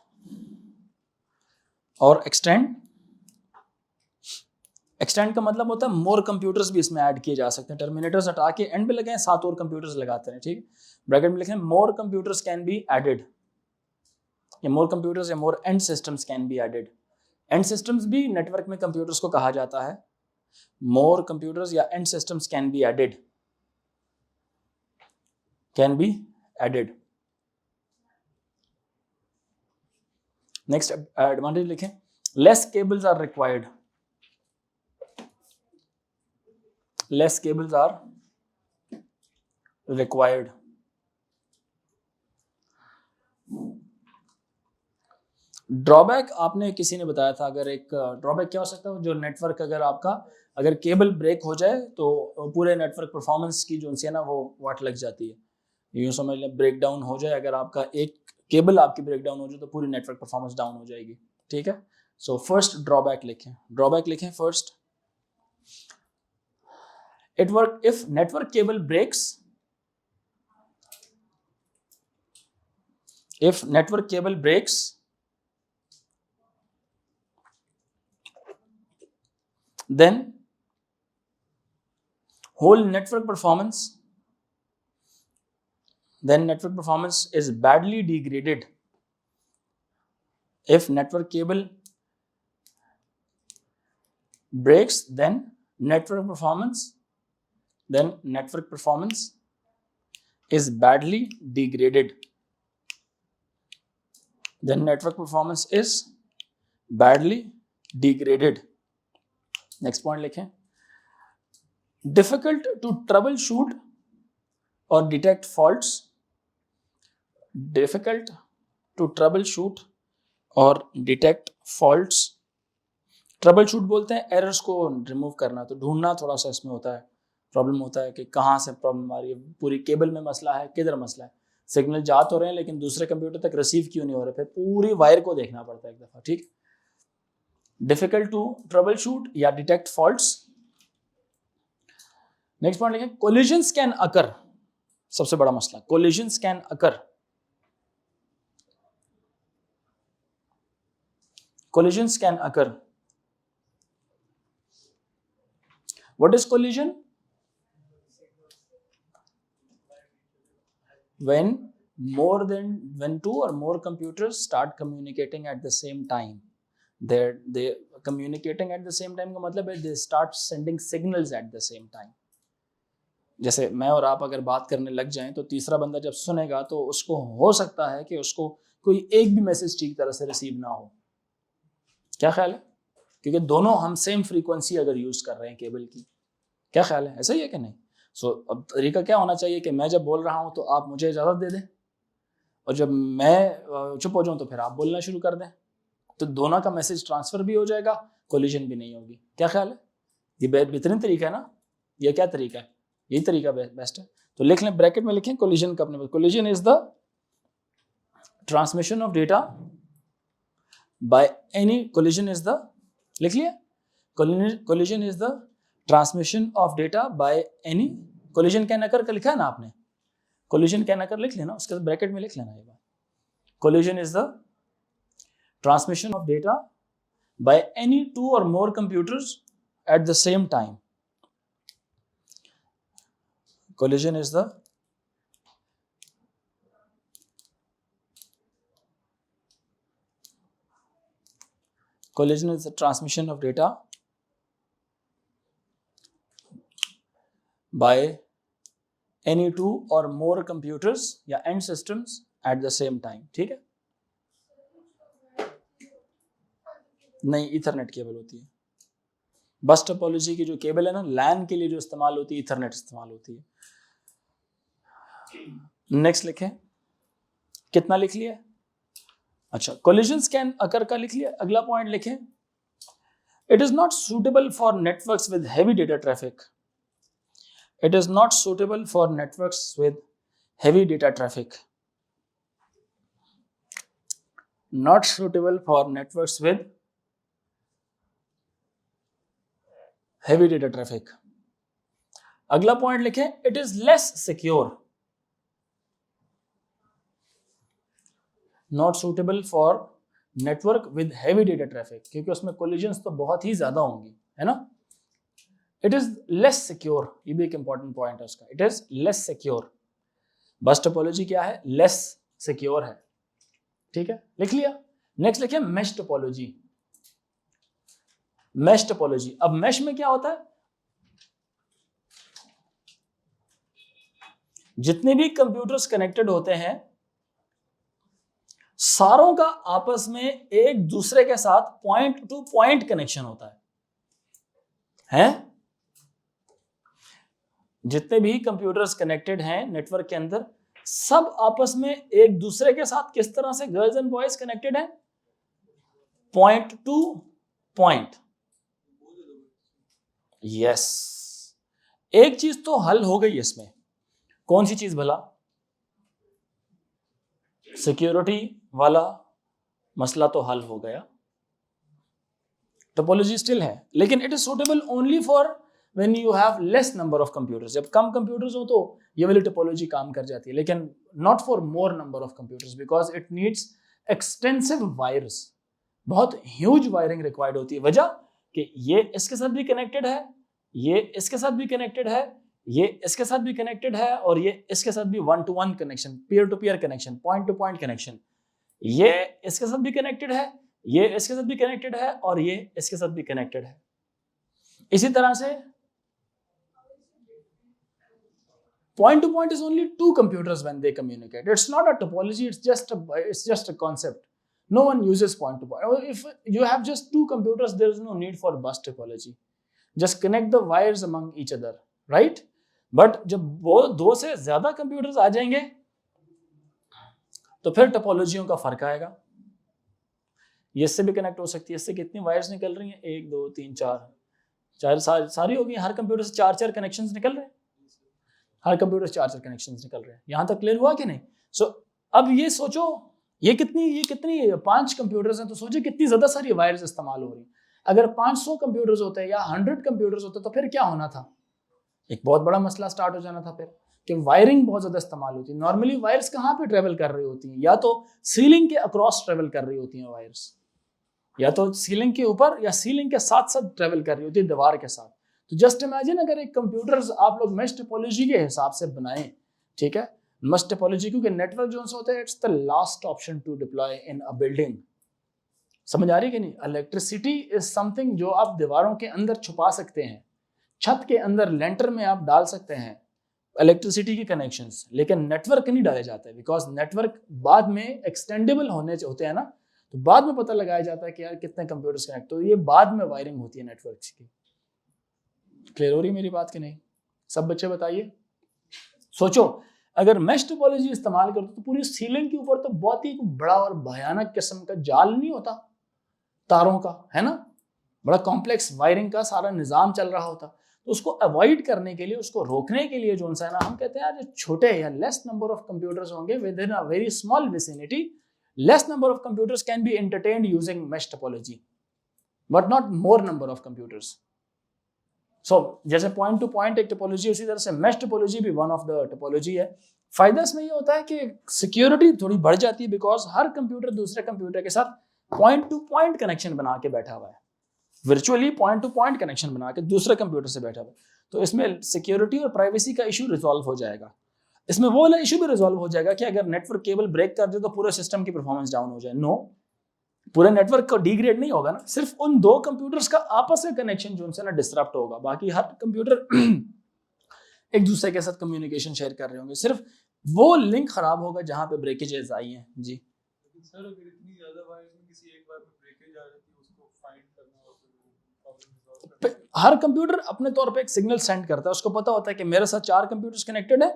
और एक्सटेंड। एक्सटेंड का मतलब होता है मोर कंप्यूटर्स भी इसमें ऐड किए जा सकते हैं। टर्मिनेटर्स हटा के एंड पे लगे हैं, 7 और कंप्यूटर्स लगाते हैं। ठीक, ब्रैकेट में लिखें more computers can be added, या मोर कंप्यूटर्स या more end systems can be added. End systems भी नेटवर्क में कंप्यूटर्स को कहा जाता है। मोर कंप्यूटर्स या end systems can be added, can be added. Next advantage लिखें, less cables are required, less cables are required. Drawback आपने किसी ने बताया था, अगर एक ड्रॉबैक क्या हो सकता है, जो नेटवर्क अगर आपका अगर केबल ब्रेक हो जाए तो पूरे नेटवर्क परफॉर्मेंस की जो है ना वो वाट लग जाती है। यूँ समझ लें ब्रेक डाउन हो जाए, अगर आपका एक केबल आपकी ब्रेक डाउन हो जाए तो पूरी नेटवर्क परफॉर्मेंस डाउन हो जाएगी। ठीक है, सो फर्स्ट ड्रॉबैक लिखें, ड्रॉबैक लिखें first, it work if network cable breaks, if network cable breaks then whole network performance is badly degraded. If network cable breaks then network performance is badly degraded. Then network performance is badly degraded. Next point लिखें, difficult to troubleshoot or detect faults. Difficult to troubleshoot or detect faults. Troubleshoot बोलते हैं errors को remove करना, तो ढूंढना थोड़ा सा इसमें होता है, प्रॉब्लम होता है कि कहाँ से प्रॉब्लम आ रही है, पूरी केबल में मसला है, किधर मसला है, सिग्नल जा तो रहे हैं लेकिन दूसरे कंप्यूटर तक रिसीव क्यों नहीं हो रहे, फिर पूरी वायर को देखना पड़ता है एक दफा। ठीक, डिफिकल्ट टू ट्रबल शूट या डिटेक्ट फॉल्ट्स। नेक्स्ट पॉइंट लिखें, कोलिजन्स कैन अकर, सबसे बड़ा मसला, collisions can occur. Collisions can occur, What is collision? When two or more computers start communicating at the same time. They communicating at the same time का मतलब है they start sending signals at the same time. जैसे मैं और आप अगर बात करने लग जाएं तो तीसरा बंदा जब सुनेगा तो उसको हो सकता है कि उसको कोई एक भी मैसेज ठीक तरह से रिसीव ना हो. क्या ख्याल है? क्योंकि दोनों हम सेम फ्रीक्वेंसी अगर यूज कर रहे हैं केबल की. क्या ख्याल है? ऐसा ही है कि नहीं? अब तरीका क्या होना चाहिए कि मैं जब बोल रहा हूं तो आप मुझे इजाजत दे दें और जब मैं चुप हो जाऊं तो फिर आप बोलना शुरू कर दें. तो दोनों का मैसेज ट्रांसफर भी हो जाएगा, कोलिजन भी नहीं होगी. क्या ख्याल है? ये बेहतरीन तरीका है ना? ये क्या तरीका है? यही तरीका बेस्ट है. तो लिख लें, ब्रैकेट में लिखें कोलिजन का अपने. Collision is the transmission of data by any. Collision is the, लिख लिया, collision is the transmission of data by any. Collision can occur का लिखा है ना आपने, कोलिजन कैन अकर लिख लेना, उसके बाद ब्रैकेट में लिख लेना ये बात. Collision is the transmission of data by any two और more computers at the same time. Collision is the transmission of data by any two or more computers या end systems at the same time. ठीक है? नहीं, Ethernet cable होती है. Bus topology की जो cable है ना, लैन के लिए जो इस्तेमाल होती है, ईथरनेट इस्तेमाल होती है. नेक्स्ट लिखें. कितना लिख लिया? अच्छा, कोलिजन्स कैन अकर का लिख लिया. अगला पॉइंट लिखें. It is not suitable for networks with heavy data traffic. It is not suitable for networks with heavy data traffic. Not suitable for networks with heavy data traffic. अगला point लिखें. It is less secure. Not suitable for network with heavy data traffic, क्योंकि उसमें collisions तो बहुत ही ज्यादा होंगी, है ना. इट इज लेस सिक्योर, ये भी एक इंपॉर्टेंट पॉइंट है उसका. It is less secure. बस टोपोलॉजी क्या है? लेस सिक्योर है. ठीक है, लिख लिया. नेक्स्ट लिखिए मैश टोपोलॉजी. Mesh topology. अब मैश में क्या होता है? जितने भी कंप्यूटर्स कनेक्टेड होते हैं सारों का आपस में एक दूसरे के साथ पॉइंट टू पॉइंट कनेक्शन होता है? जितने भी कंप्यूटर्स कनेक्टेड हैं नेटवर्क के अंदर, सब आपस में एक दूसरे के साथ किस तरह से गर्ल्स एंड बॉयज कनेक्टेड हैं? Point to point. यस, एक चीज तो हल हो गई इसमें. कौन सी चीज भला? सिक्योरिटी वाला मसला तो हल हो गया. टोपोलॉजी स्टिल है, लेकिन it is suitable only for when you have less number of computers. जब कम कंप्यूटर्स हो तो ये वाली टोपोलॉजी काम कर जाती है, लेकिन not for more number of computers because it needs extensive wires. बहुत ह्यूज वायरिंग रिक्वायर्ड होती है. वजह कि ये इसके साथ भी कनेक्टेड है, ये इसके साथ भी कनेक्टेड है, ये इसके साथ भी कनेक्टेड है, और ये इसके साथ भी one to one connection, peer to peer connection, point to point connection. ये इसके साथ भी कनेक्टेड है, ये इसके साथ भी कनेक्टेड है, और ये इसके साथ भी कनेक्टेड है. इसी तरह से point to point is only two computers when they communicate. It's not a topology, it's just a concept. No one uses point to point. If you have just two computers, there is no need for bus topology. Just connect the wires among each other, right? But जब वो दो से ज्यादा computers आ जाएंगे तो फिर टोपोलॉजियों का फर्क आएगा. ये इससे भी कनेक्ट हो सकती है. इससे कितनी वायर्स निकल रही हैं? 1 2 3 4 सारी होगी. हर कंप्यूटर से 4 कनेक्शंस निकल रहे हैं. हर कंप्यूटर से 4 कनेक्शंस निकल रहे हैं. यहां तक क्लियर हुआ कि नहीं? अब ये सोचो, ये कितनी 5 कंप्यूटर्स हैं, तो सोचो कितनी ज्यादा सारी वायर्स इस्तेमाल हो रही. अगर 500 कंप्यूटर्स होते हैं या 100 कंप्यूटर्स होते तो फिर क्या होना था? एक बहुत बड़ा मसला स्टार्ट हो जाना था फिर, कि वायरिंग बहुत ज्यादा इस्तेमाल होती है. नॉर्मली वायर्स कहाँ पे ट्रेवल कर रही होती हैं? या तो सीलिंग के अक्रॉस ट्रेवल कर रही होती हैं वायर्स, या तो सीलिंग के ऊपर या सीलिंग के साथ साथ ट्रेवल कर रही होती है दीवार के साथ. तो जस्ट इमेजिन अगर एक कंप्यूटर आप लोग मेश टोपोलॉजी के हिसाब से बनाएं, ठीक है, मेश टोपोलॉजी, क्योंकि नेटवर्क जो होता है it's the last option to deploy in a building. समझ आ रही है कि नहीं? इलेक्ट्रिसिटी इज समथिंग जो आप दीवारों के अंदर छुपा सकते हैं, छत के अंदर लेंटर में आप डाल सकते हैं इलेक्ट्रिसिटी के कनेक्शंस, लेकिन नेटवर्क नहीं डाले जाते बिकॉज नेटवर्क बाद में एक्सटेंडेबल होते हैं ना, तो बाद में पता लगाया जाता है कि यार कितने कंप्यूटर्स कनेक्ट, तो ये बाद में वायरिंग होती है नेटवर्क की। क्लियर हो रही मेरी बात कि नहीं? सब बच्चे बताइए। सोचो अगर मेश टोपोलॉजी इस्तेमाल करते तो पूरी सीलिंग के ऊपर तो बहुत ही बड़ा और भयानक किस्म का जाल नहीं होता तारों का, है ना, बड़ा कॉम्प्लेक्स वायरिंग का सारा निजाम चल रहा होता। तो उसको अवॉइड करने के लिए, उसको रोकने के लिए जो है ना, हम कहते हैं यार जो छोटे या लेस नंबर ऑफ कंप्यूटर्स होंगे with in a very small vicinity, less number of computers can be entertained using mesh topology but not more number of computers. So जैसे पॉइंट टू पॉइंट एक टोपोलॉजी, उसी तरह से mesh topology भी one of the topology है। फायदा इसमें ये होता है कि सिक्योरिटी थोड़ी बढ़ जाती है बिकॉज हर कंप्यूटर दूसरे कंप्यूटर के साथ पॉइंट टू पॉइंट कनेक्शन बना के बैठा हुआ है, virtually point to point connection बना के दूसरे कंप्यूटर से बैठा हुआ है। तो इसमें सिक्योरिटी और प्राइवेसी का इशू रिजॉल्व हो जाएगा। इसमें वो वाला इशू भी रिजॉल्व हो जाएगा कि अगर नेटवर्क केबल ब्रेक कर दे तो पूरे सिस्टम की परफॉर्मेंस डाउन हो जाए। नो, पूरे नेटवर्क का डिग्रेड नहीं होगा ना, सिर्फ उन दो कंप्यूटर्स का आपस में कनेक्शन जो उनसे ना डिस्टरप्ट होगा, बाकी हर कंप्यूटर एक दूसरे के साथ कम्युनिकेशन शेयर कर रहे होंगे, सिर्फ वो लिंक खराब होगा जहां पे ब्रेकेजेस आई हैं। जी सर, अगर इतनी ज्यादा वायर्स में किसी एक बार में ब्रेकेज आ जाती है, उसको फाइंड करना और प्रॉब्लम रिजॉल्व करना। हर कंप्यूटर अपने तौर पे एक सिग्नल सेंड करता है, उसको पता होता है कि मेरे साथ 4 कंप्यूटर्स कनेक्टेड है,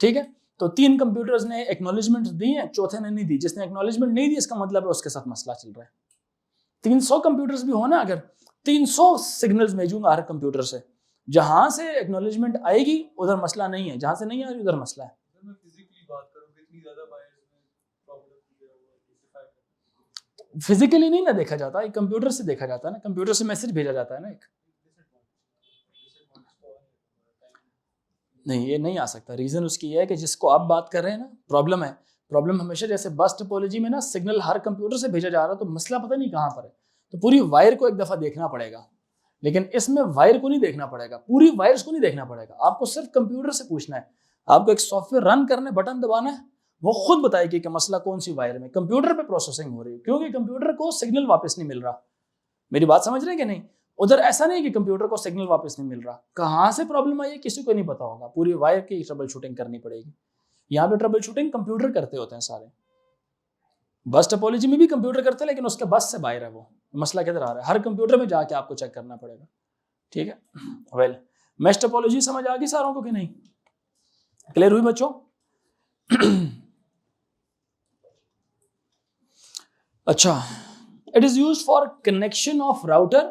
ठीक है, तो 3 कंप्यूटर्स ने एक्नॉलेजमेंट दी है, चौथे ने नहीं दी। जिसने एक्नॉलेजमेंट नहीं दी इसका मतलब है उसके साथ मसला चल रहा है। 300 कंप्यूटर्स भी हो ना, अगर 300 सिग्नल्स भेजूंगा हर कंप्यूटर से, जहां से एक्नॉलेजमेंट आएगी उधर मसला नहीं है, जहां से नहीं आ रही उधर मसला है। मैं फिजिकली बात करूं, इतनी ज्यादा वायर्स में प्रॉब्लम फिजिकली नहीं ना देखा जाता, एक कंप्यूटर से देखा जाता है ना, कंप्यूटर से मैसेज भेजा जाता है ना एक। नहीं, ये नहीं आ सकता। रीजन उसकी ये है कि जिसको आप बात कर रहे हैं ना, प्रॉब्लम है। प्रॉब्लम हमेशा जैसे बस टोपोलॉजी में ना सिग्नल हर कंप्यूटर से भेजा जा रहा है, तो मसला पता नहीं कहाँ पर है, तो पूरी वायर को एक दफा देखना पड़ेगा। लेकिन इसमें वायर को नहीं देखना पड़ेगा, पूरी वायर्स को नहीं देखना पड़ेगा, आपको सिर्फ कंप्यूटर से पूछना है। आपको एक सॉफ्टवेयर रन करने, बटन दबाना है, वो खुद बताएगी कि मसला कौन सी वायर में, कंप्यूटर पे प्रोसेसिंग हो रही है, क्योंकि कंप्यूटर को सिग्नल वापस नहीं मिल रहा। मेरी बात समझ रहे हैं कि नहीं? उधर ऐसा नहीं कि कंप्यूटर को सिग्नल वापस नहीं मिल रहा, कहां से प्रॉब्लम आई है किसी को नहीं पता होगा, पूरी वायर की ट्रबल शूटिंग करनी पड़ेगी। यहाँ पे ट्रबल शूटिंग कंप्यूटर करते होते हैं सारे। बस टोपोलॉजी में भी कंप्यूटर करते हैं, लेकिन उसके बस से बाहर है, वो मसला किधर आ रहा है, हर कंप्यूटर में जाके आपको चेक करना पड़ेगा। ठीक है, वेल मेश टोपोलॉजी समझ आ गई सारों को कि नहीं? क्लियर हुई बच्चों? अच्छा, it is used for connection of router,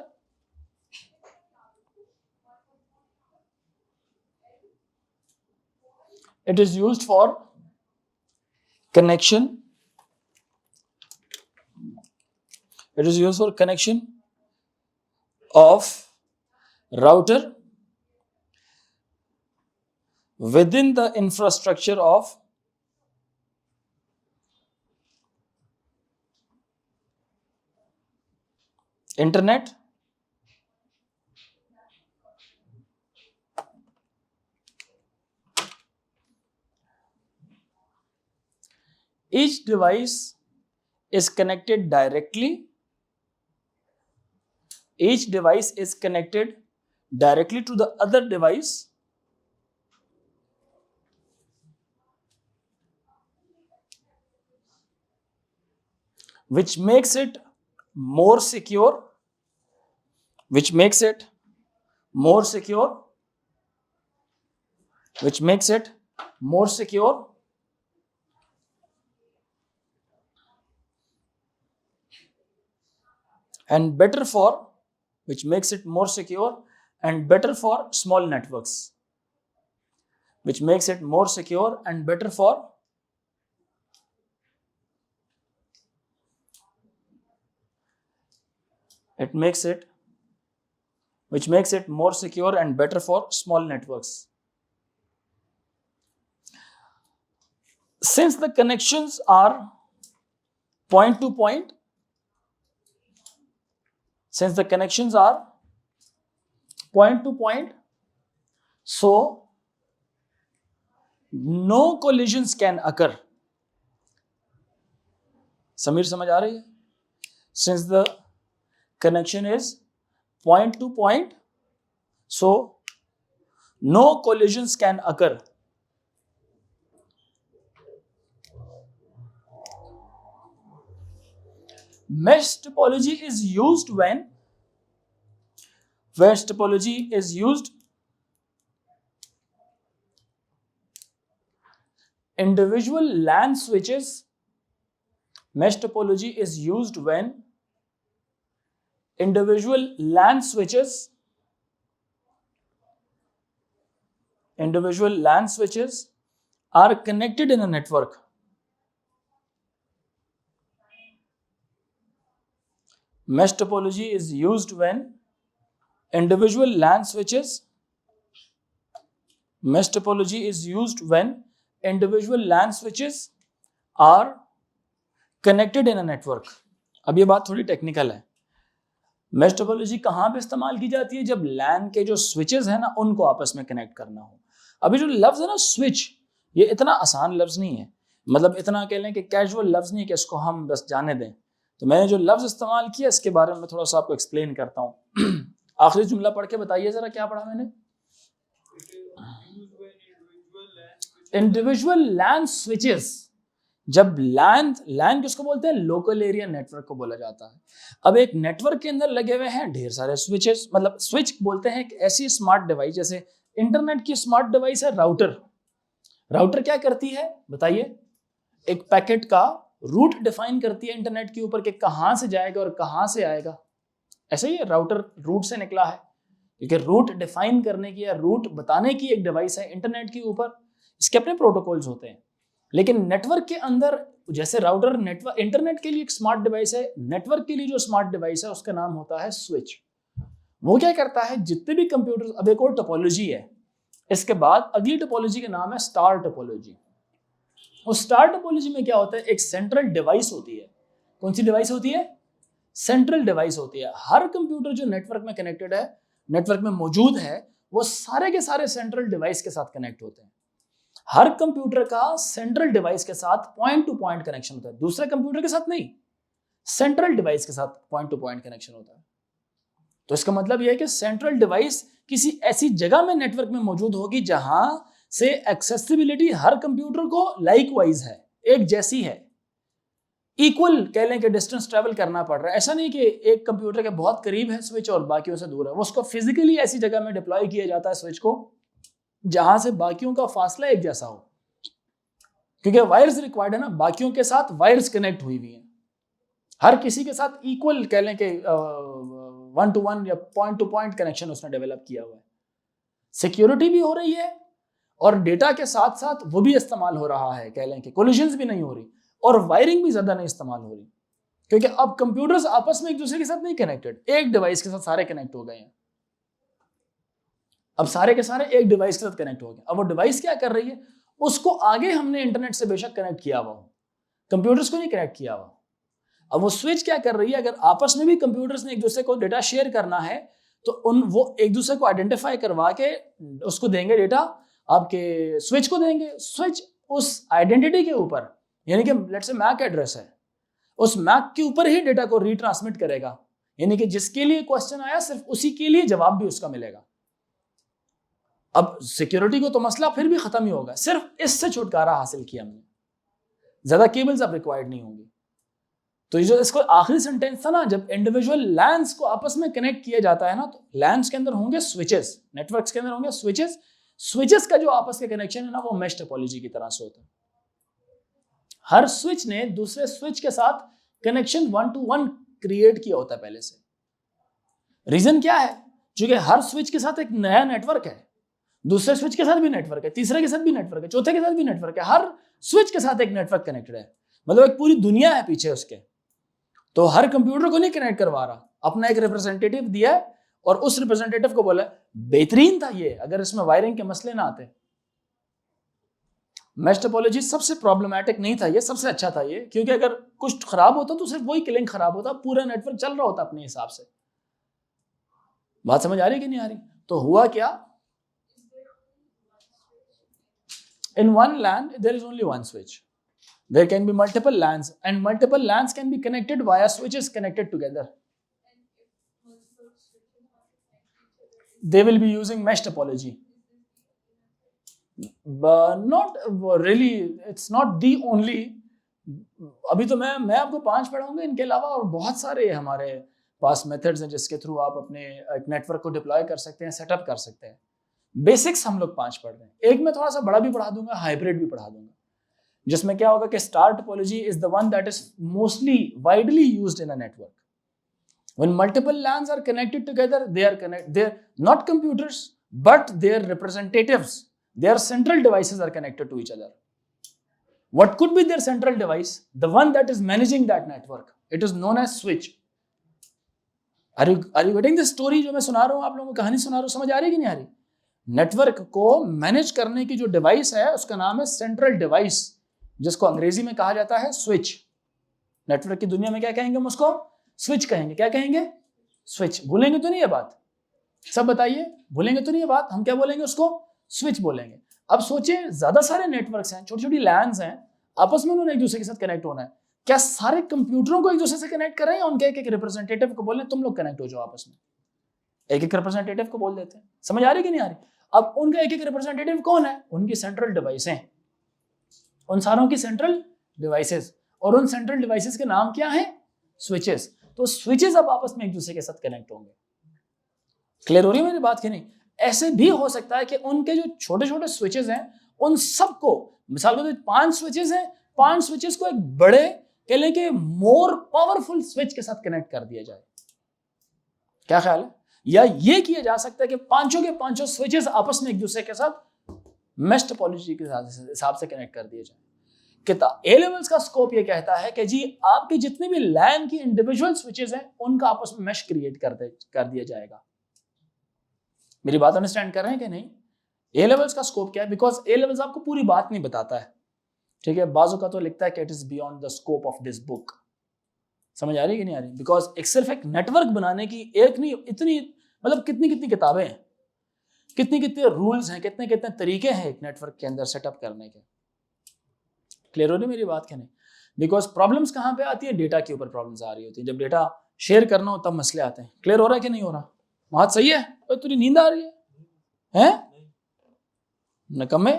it is used for connection, it is used for connection of router within the infrastructure of internet each device is connected directly, each device is connected directly to the other device which makes it more secure, which makes it more secure, which makes it more secure and better for, which makes it more secure and better for small networks, which makes it more secure and better for it makes it, which makes it more secure and better for small networks. Since the connections are point to point, since the connections are point to point, so no collisions can occur. Sameer समझ आ रही है? Since the connection is point to point, so no collisions can occur. Mesh topology is used when individual LAN switches. Mesh topology is used when individual LAN switches are connected in a network. Mesh topology is used when individual LAN switches are connected in a network. अब ये बात थोड़ी technical है. Mesh topology कहाँ पे इस्तेमाल की जाती है? जब लैन के जो स्विचेस है ना उनको आपस में कनेक्ट करना हो. अभी जो लफ्ज है ना स्विच, ये इतना आसान लफ्ज नहीं है, मतलब इतना कह लें कि कैजुअल लफ्ज नहीं है कि इसको हम बस जाने दें. तो मैंने जो लफ्ज इस्तेमाल किया इसके बारे में थोड़ा सा आपको एक्सप्लेन करता हूँ. आखिरी जुमला पढ़ के बताइए जरा, क्या पढ़ा मैंने? इंडिविजुअल लैन स्विचेस. जब लैन किसको बोलते हैं? लोकल एरिया नेटवर्क को बोला जाता है. अब एक नेटवर्क के अंदर लगे हुए हैं ढेर सारे स्विचेस, मतलब स्विच बोलते हैं एक ऐसी स्मार्ट डिवाइस, जैसे इंटरनेट की स्मार्ट डिवाइस है राउटर. राउटर क्या करती है बताइए? एक पैकेट का रूट डिफाइन करती है इंटरनेट के ऊपर कि कहां से जाएगा और कहां से आएगा. ऐसे ही राउटर रूट से निकला है, क्योंकि रूट डिफाइन करने की या रूट बताने की एक डिवाइस है इंटरनेट के ऊपर. इसके अपने प्रोटोकॉल्स होते हैं. लेकिन नेटवर्क के अंदर जैसे राउटर नेटवर्क इंटरनेट के लिए एक स्मार्ट डिवाइस है, नेटवर्क के लिए जो स्मार्ट डिवाइस है उसका नाम होता है स्विच. वो क्या करता है? जितने भी कंप्यूटर, अब एक और टोपोलॉजी है, इसके बाद अगली टोपोलॉजी का नाम है स्टार टोपोलॉजी. उस स्टार टोपोलॉजी में क्या होता है? एक सेंट्रल डिवाइस होती है. कौन सी डिवाइस होती है? सेंट्रल डिवाइस होती है. हर कंप्यूटर जो नेटवर्क में कनेक्टेड है, नेटवर्क में मौजूद है, वो सारे के सारे सेंट्रल डिवाइस के साथ कनेक्ट होते हैं. हर कंप्यूटर का सेंट्रल डिवाइस के साथ पॉइंट टू पॉइंट कनेक्शन होता है, दूसरे कंप्यूटर के साथ नहीं, सेंट्रल डिवाइस के साथ पॉइंट टू पॉइंट कनेक्शन होता है. तो इसका मतलब यह है कि सेंट्रल डिवाइस किसी ऐसी जगह में नेटवर्क में मौजूद होगी जहां से एक्सेसिबिलिटी हर कंप्यूटर को लाइकवाइज है, एक जैसी है, इक्वल कह लें कि डिस्टेंस ट्रेवल करना पड़ रहा है. ऐसा नहीं कि एक कंप्यूटर के बहुत करीब है स्विच और बाकियों से दूर है. वो उसको फिजिकली ऐसी जगह में डिप्लॉय किया जाता है स्विच को जहां से बाकियों का फासला एक जैसा हो, क्योंकि वायर्स रिक्वायर्ड है ना, बाकियों के साथ वायर्स कनेक्ट हुई हुई हैं, हर किसी के साथ इक्वल कह लें कि 1 to 1 या पॉइंट टू पॉइंट कनेक्शन उसने डेवलप किया हुआ है. सिक्योरिटी भी हो रही है और डेटा के साथ साथ वो भी इस्तेमाल हो रहा है, कह लें कि कोलिजन्स भी नहीं हो रही और वायरिंग भी ज्यादा नहीं इस्तेमाल हो रही, क्योंकि अब कंप्यूटर्स आपस में एक दूसरे के साथ नहीं कनेक्टेड, एक डिवाइस के साथ सारे कनेक्ट हो गए हैं. अब सारे के सारे एक डिवाइस के साथ कनेक्ट हो गए. अब वो डिवाइस क्या कर रही है? उसको आगे हमने इंटरनेट से बेशक कनेक्ट किया हुआ हो, कंप्यूटर्स को नहीं कनेक्ट किया हुआ. अब वो स्विच क्या कर रही है? अगर आपस में भी कंप्यूटर्स ने एक दूसरे को डेटा शेयर करना है तो वो एक दूसरे को आइडेंटिफाई करवा के उसको देंगे डेटा, आपके स्विच को देंगे. स्विच उस आइडेंटिटी के ऊपर, यानी कि लेट्स से मैक एड्रेस है, उस मैक के ऊपर ही डेटा को रीट्रांसमिट करेगा, यानी कि जिसके लिए क्वेश्चन आया सिर्फ उसी के लिए जवाब भी उसका मिलेगा. अब सिक्योरिटी को तो मसला फिर भी खत्म ही होगा, सिर्फ इससे छुटकारा हासिल किया हमने, ज्यादा केबल्स अब रिक्वायर्ड नहीं होंगी. तो जो इसको आखिरी सेंटेंस था ना, जब इंडिविजुअल लैंस को आपस में कनेक्ट किया जाता है ना, तो लैंस के अंदर होंगे स्विचेस, नेटवर्क्स के अंदर होंगे स्विचेस. स्विचेस का जो आपस के कनेक्शन है ना, वो मेश टोपोलॉजी की तरह से होता है. हर स्विच ने दूसरे स्विच के साथ कनेक्शन 1 to 1 क्रिएट किया होता है पहले से. रीजन क्या है? क्योंकि हर स्विच के साथ एक नया नेटवर्क है, दूसरे स्विच के साथ भी नेटवर्क है, तीसरे के साथ भी नेटवर्क है, चौथे के साथ भी नेटवर्क है. हर स्विच के साथ एक नेटवर्क कनेक्टेड है, मतलब एक पूरी दुनिया है पीछे उसके. तो हर कंप्यूटर को नहीं कनेक्ट करवा रहा, अपना एक रिप्रेजेंटेटिव दिया है और उस रिप्रेजेंटेटिव को बोला बेहतरीन था ये अगर इसमें वायरिंग के मसले ना आते. मेश टोपोलॉजी सबसे प्रॉब्लमैटिक नहीं था ये, सबसे अच्छा था ये, क्योंकि अगर कुछ खराब होता तो सिर्फ वही लिंक खराब होता, पूरा नेटवर्क चल रहा होता अपने हिसाब से. बात समझ आ रही कि नहीं आ रही? तो हुआ क्या, in one LAN there is only one switch. There can be multiple LANs and multiple LANs can be connected via switches connected together. They will be using mesh topology. But not really, it's not the only. अभी तो मैं आपको 5 पढ़ाऊंगा, इनके अलावा और बहुत सारे हमारे पास मेथड्स हैं जिसके थ्रू आप अपने एक नेटवर्क को डिप्लॉय कर सकते हैं, सेटअप कर सकते हैं. बेसिक्स हम लोग 5 पढ़ रहे हैं. एक में थोड़ा सा बड़ा भी पढ़ा दूंगा, हाइब्रिड भी पढ़ा दूंगा, जिसमें क्या होगा कि star topology is the one that is mostly widely used in a network. When multiple LANs are connected together, they're not computers, but their representatives, their central devices are connected to each other. What could be their central device? The one that is managing that network. It is known as switch. Are you getting the story जो मैं सुना रहा हूँ, आप लोगों को कहानी सुना रहा हूँ, समझ आ रही है कि नहीं आ रही? नेटवर्क को मैनेज करने की जो डिवाइस है उसका नाम है सेंट्रल डिवाइस, जिसको अंग्रेजी में कहा जाता है स्विच. नेटवर्क की दुनिया में क्या कहेंगे हम उसको? स्विच कहेंगे. क्या कहेंगे? स्विच. भूलेंगे तो नहीं ये बात? सब बताइए, भूलेंगे तो नहीं ये बात? हम क्या बोलेंगे उसको? स्विच बोलेंगे. अब सोचिए, ज्यादा सारे नेटवर्क्स हैं, छोटी छोटी लैंड्स हैं, आपस में उन्होंने एक दूसरे के साथ कनेक्ट होना है. क्या सारे कंप्यूटरों को एक दूसरे से कनेक्ट करें या उनके एक एक रिप्रेजेंटेटिव को बोलें तुम लोग कनेक्ट हो जाओ आपस में? एक एक रिप्रेजेंटेटिव को बोल देते हैं. समझ आ रही कि नहीं आ रही? अब उनका एक एक रिप्रेजेंटेटिव कौन है? उनकी सेंट्रल डिवाइस हैं, उन सारों की सेंट्रल डिवाइसेस. और उन सेंट्रल डिवाइसेस के नाम क्या हैं? स्विचेस. तो स्विचेस अब आपस में एक दूसरे के साथ कनेक्ट होंगे. क्लियर हो रही है मेरी बात कि नहीं? ऐसे भी हो सकता है कि उनके जो छोटे छोटे स्विचेस हैं उन सबको, मिसाल के तौर पर 5 स्विचेस हैं, 5 स्विचेस को एक बड़े कह लें कि मोर पावरफुल स्विच के साथ कनेक्ट कर दिया जाए. क्या ख्याल है? या ये किया जा सकता है कि पांचों के पांचों स्विचेस आपस में एक दूसरे के साथ मेश टोपोलॉजी के हिसाब से कनेक्ट कर दिए जाए. कितना ए लेवल्स का स्कोप ये कहता है कि जी आपके जितने भी लैन की इंडिविजुअल स्विचेस हैं उनका आपस में मेश क्रिएट कर दिया जाएगा. मेरी बात अंडरस्टैंड कर रहे हैं कि नहीं? ए लेवल्स का स्कोप क्या है? बिकॉज ए लेवल्स आपको पूरी बात नहीं बताता है, ठीक है? बाजू का तो लिखता है कि it is beyond the scope of this book. समझ आ रही है कि नहीं आ रही? बिकॉज एक सिर्फ एक नेटवर्क बनाने की एक नहीं, इतनी मतलब कितनी कितनी किताबें हैं, कितने कितने रूल्स हैं, कितने कितने तरीके हैं एक नेटवर्क के अंदर सेटअप करने के. क्लियर हो रही मेरी बात क्या नहीं? बिकॉज प्रॉब्लम्स कहाँ पे आती है? डेटा के ऊपर प्रॉब्लम्स आ रही होती है. जब डेटा शेयर करना हो तब मसले आते हैं. क्लियर हो रहा है कि नहीं हो रहा? बात सही है? तो तुझे नींद आ रही है नकम्मे?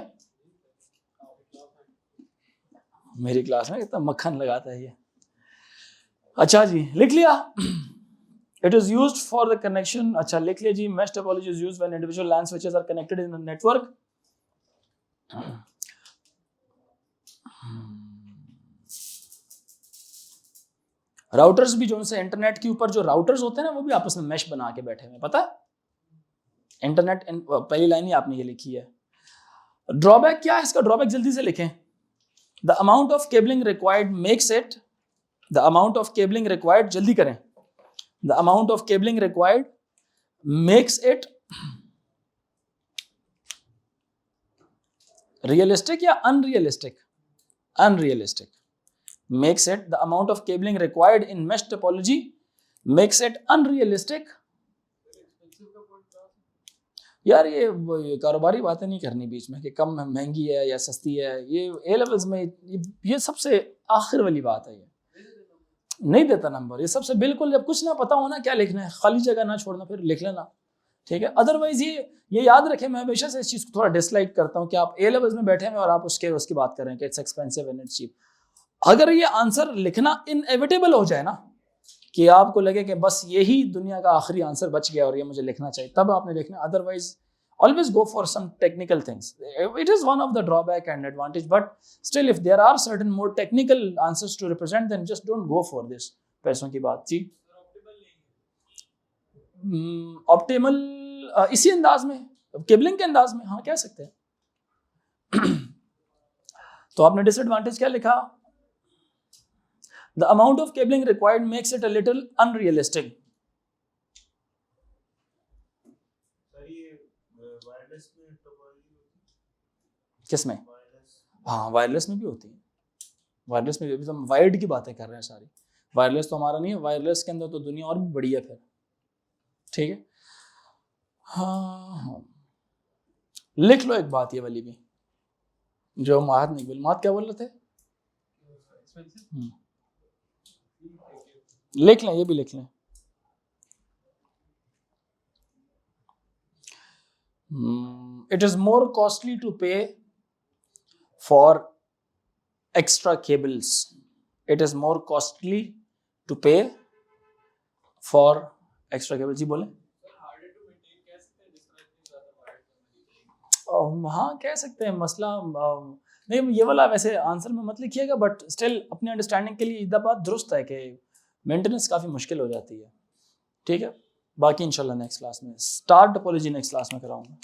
मेरी क्लास में कितना मक्खन लगाता है ये. अच्छा जी, लिख लिया. It is used for the connection. अच्छा लिख लिया जी. Mesh topology is used when individual LAN switches are connected in a network. Routers भी जो उनसे इंटरनेट के ऊपर जो राउटर्स होते हैं ना वो भी आपस में मैश बना के बैठे हुए हैं. पता? इंटरनेट पहली लाइन ही आपने ये लिखी है. ड्रॉबैक क्या है इसका? ड्रॉबैक जल्दी से लिखें. The amount of cabling required makes it, the amount of cabling required, जल्दी करें. The amount of cabling required makes it realistic या unrealistic? Unrealistic. Makes it, the amount of cabling required in mesh topology makes it unrealistic. यार ये कारोबारी बातें नहीं करनी बीच में कि कम महंगी है या सस्ती है. ये ए लेवल्स में ये सबसे आखिर वाली बात है. ये नहीं देता नंबर. ये सबसे बिल्कुल, जब कुछ ना पता हो ना क्या लिखना है, खाली जगह ना छोड़ना, फिर लिख लेना, ठीक है? अदरवाइज ये याद रखें, मैं हमेशा से इस चीज़ को थोड़ा डिसलाइक करता हूँ कि आप ए लेवल्स में बैठे हैं और आप उसकी बात कर रहे हैं कि it's expensive and it's cheap. अगर ये आंसर लिखना इनएविटेबल हो जाए ना, कि आपको लगे कि बस यही दुनिया का आखिरी आंसर बच गया और ये मुझे लिखना चाहिए, तब आपने लिखना. Otherwise always go for some technical things. It is one of the drawback and advantage, but still if there are certain more technical answers to represent, then just don't go for this. पैसों की बात जी. Optimal इसी अंदाज में, cabling के अंदाज में, हाँ कह सकते हैं. तो आपने डिसएडवांटेज क्या लिखा? The amount of cabling required makes it a little unrealistic. किसमें? हाँ वायरलेस में भी होती है. वायरलेस में भी, तो हम वायर्ड की बातें कर रहे हैं सारी. वायरलेस तो हमारा नहीं है. वायरलेस के अंदर तो दुनिया और भी बड़ी है फिर, ठीक है? हाँ, लिख लो एक बात ये वाली भी, जो माहत नहीं बोल, माहत क्या बोल रहे थे? लिख लें, ये भी लिख लें। It is more costly to pay for extra cables. It is more costly to pay for extra cables. जी बोले? हाँ कह सकते हैं, मसला नहीं, ये वाला वैसे आंसर में मत लिखिएगा, बट स्टिल अपने अंडरस्टैंडिंग के लिए इधर बात दुरुस्त है कि मेंटेनेंस काफ़ी मुश्किल हो जाती है। ठीक है, बाकी इंशाल्लाह नेक्स्ट क्लास में, स्टार टोपोलॉजी नेक्स्ट क्लास में कराऊंगा।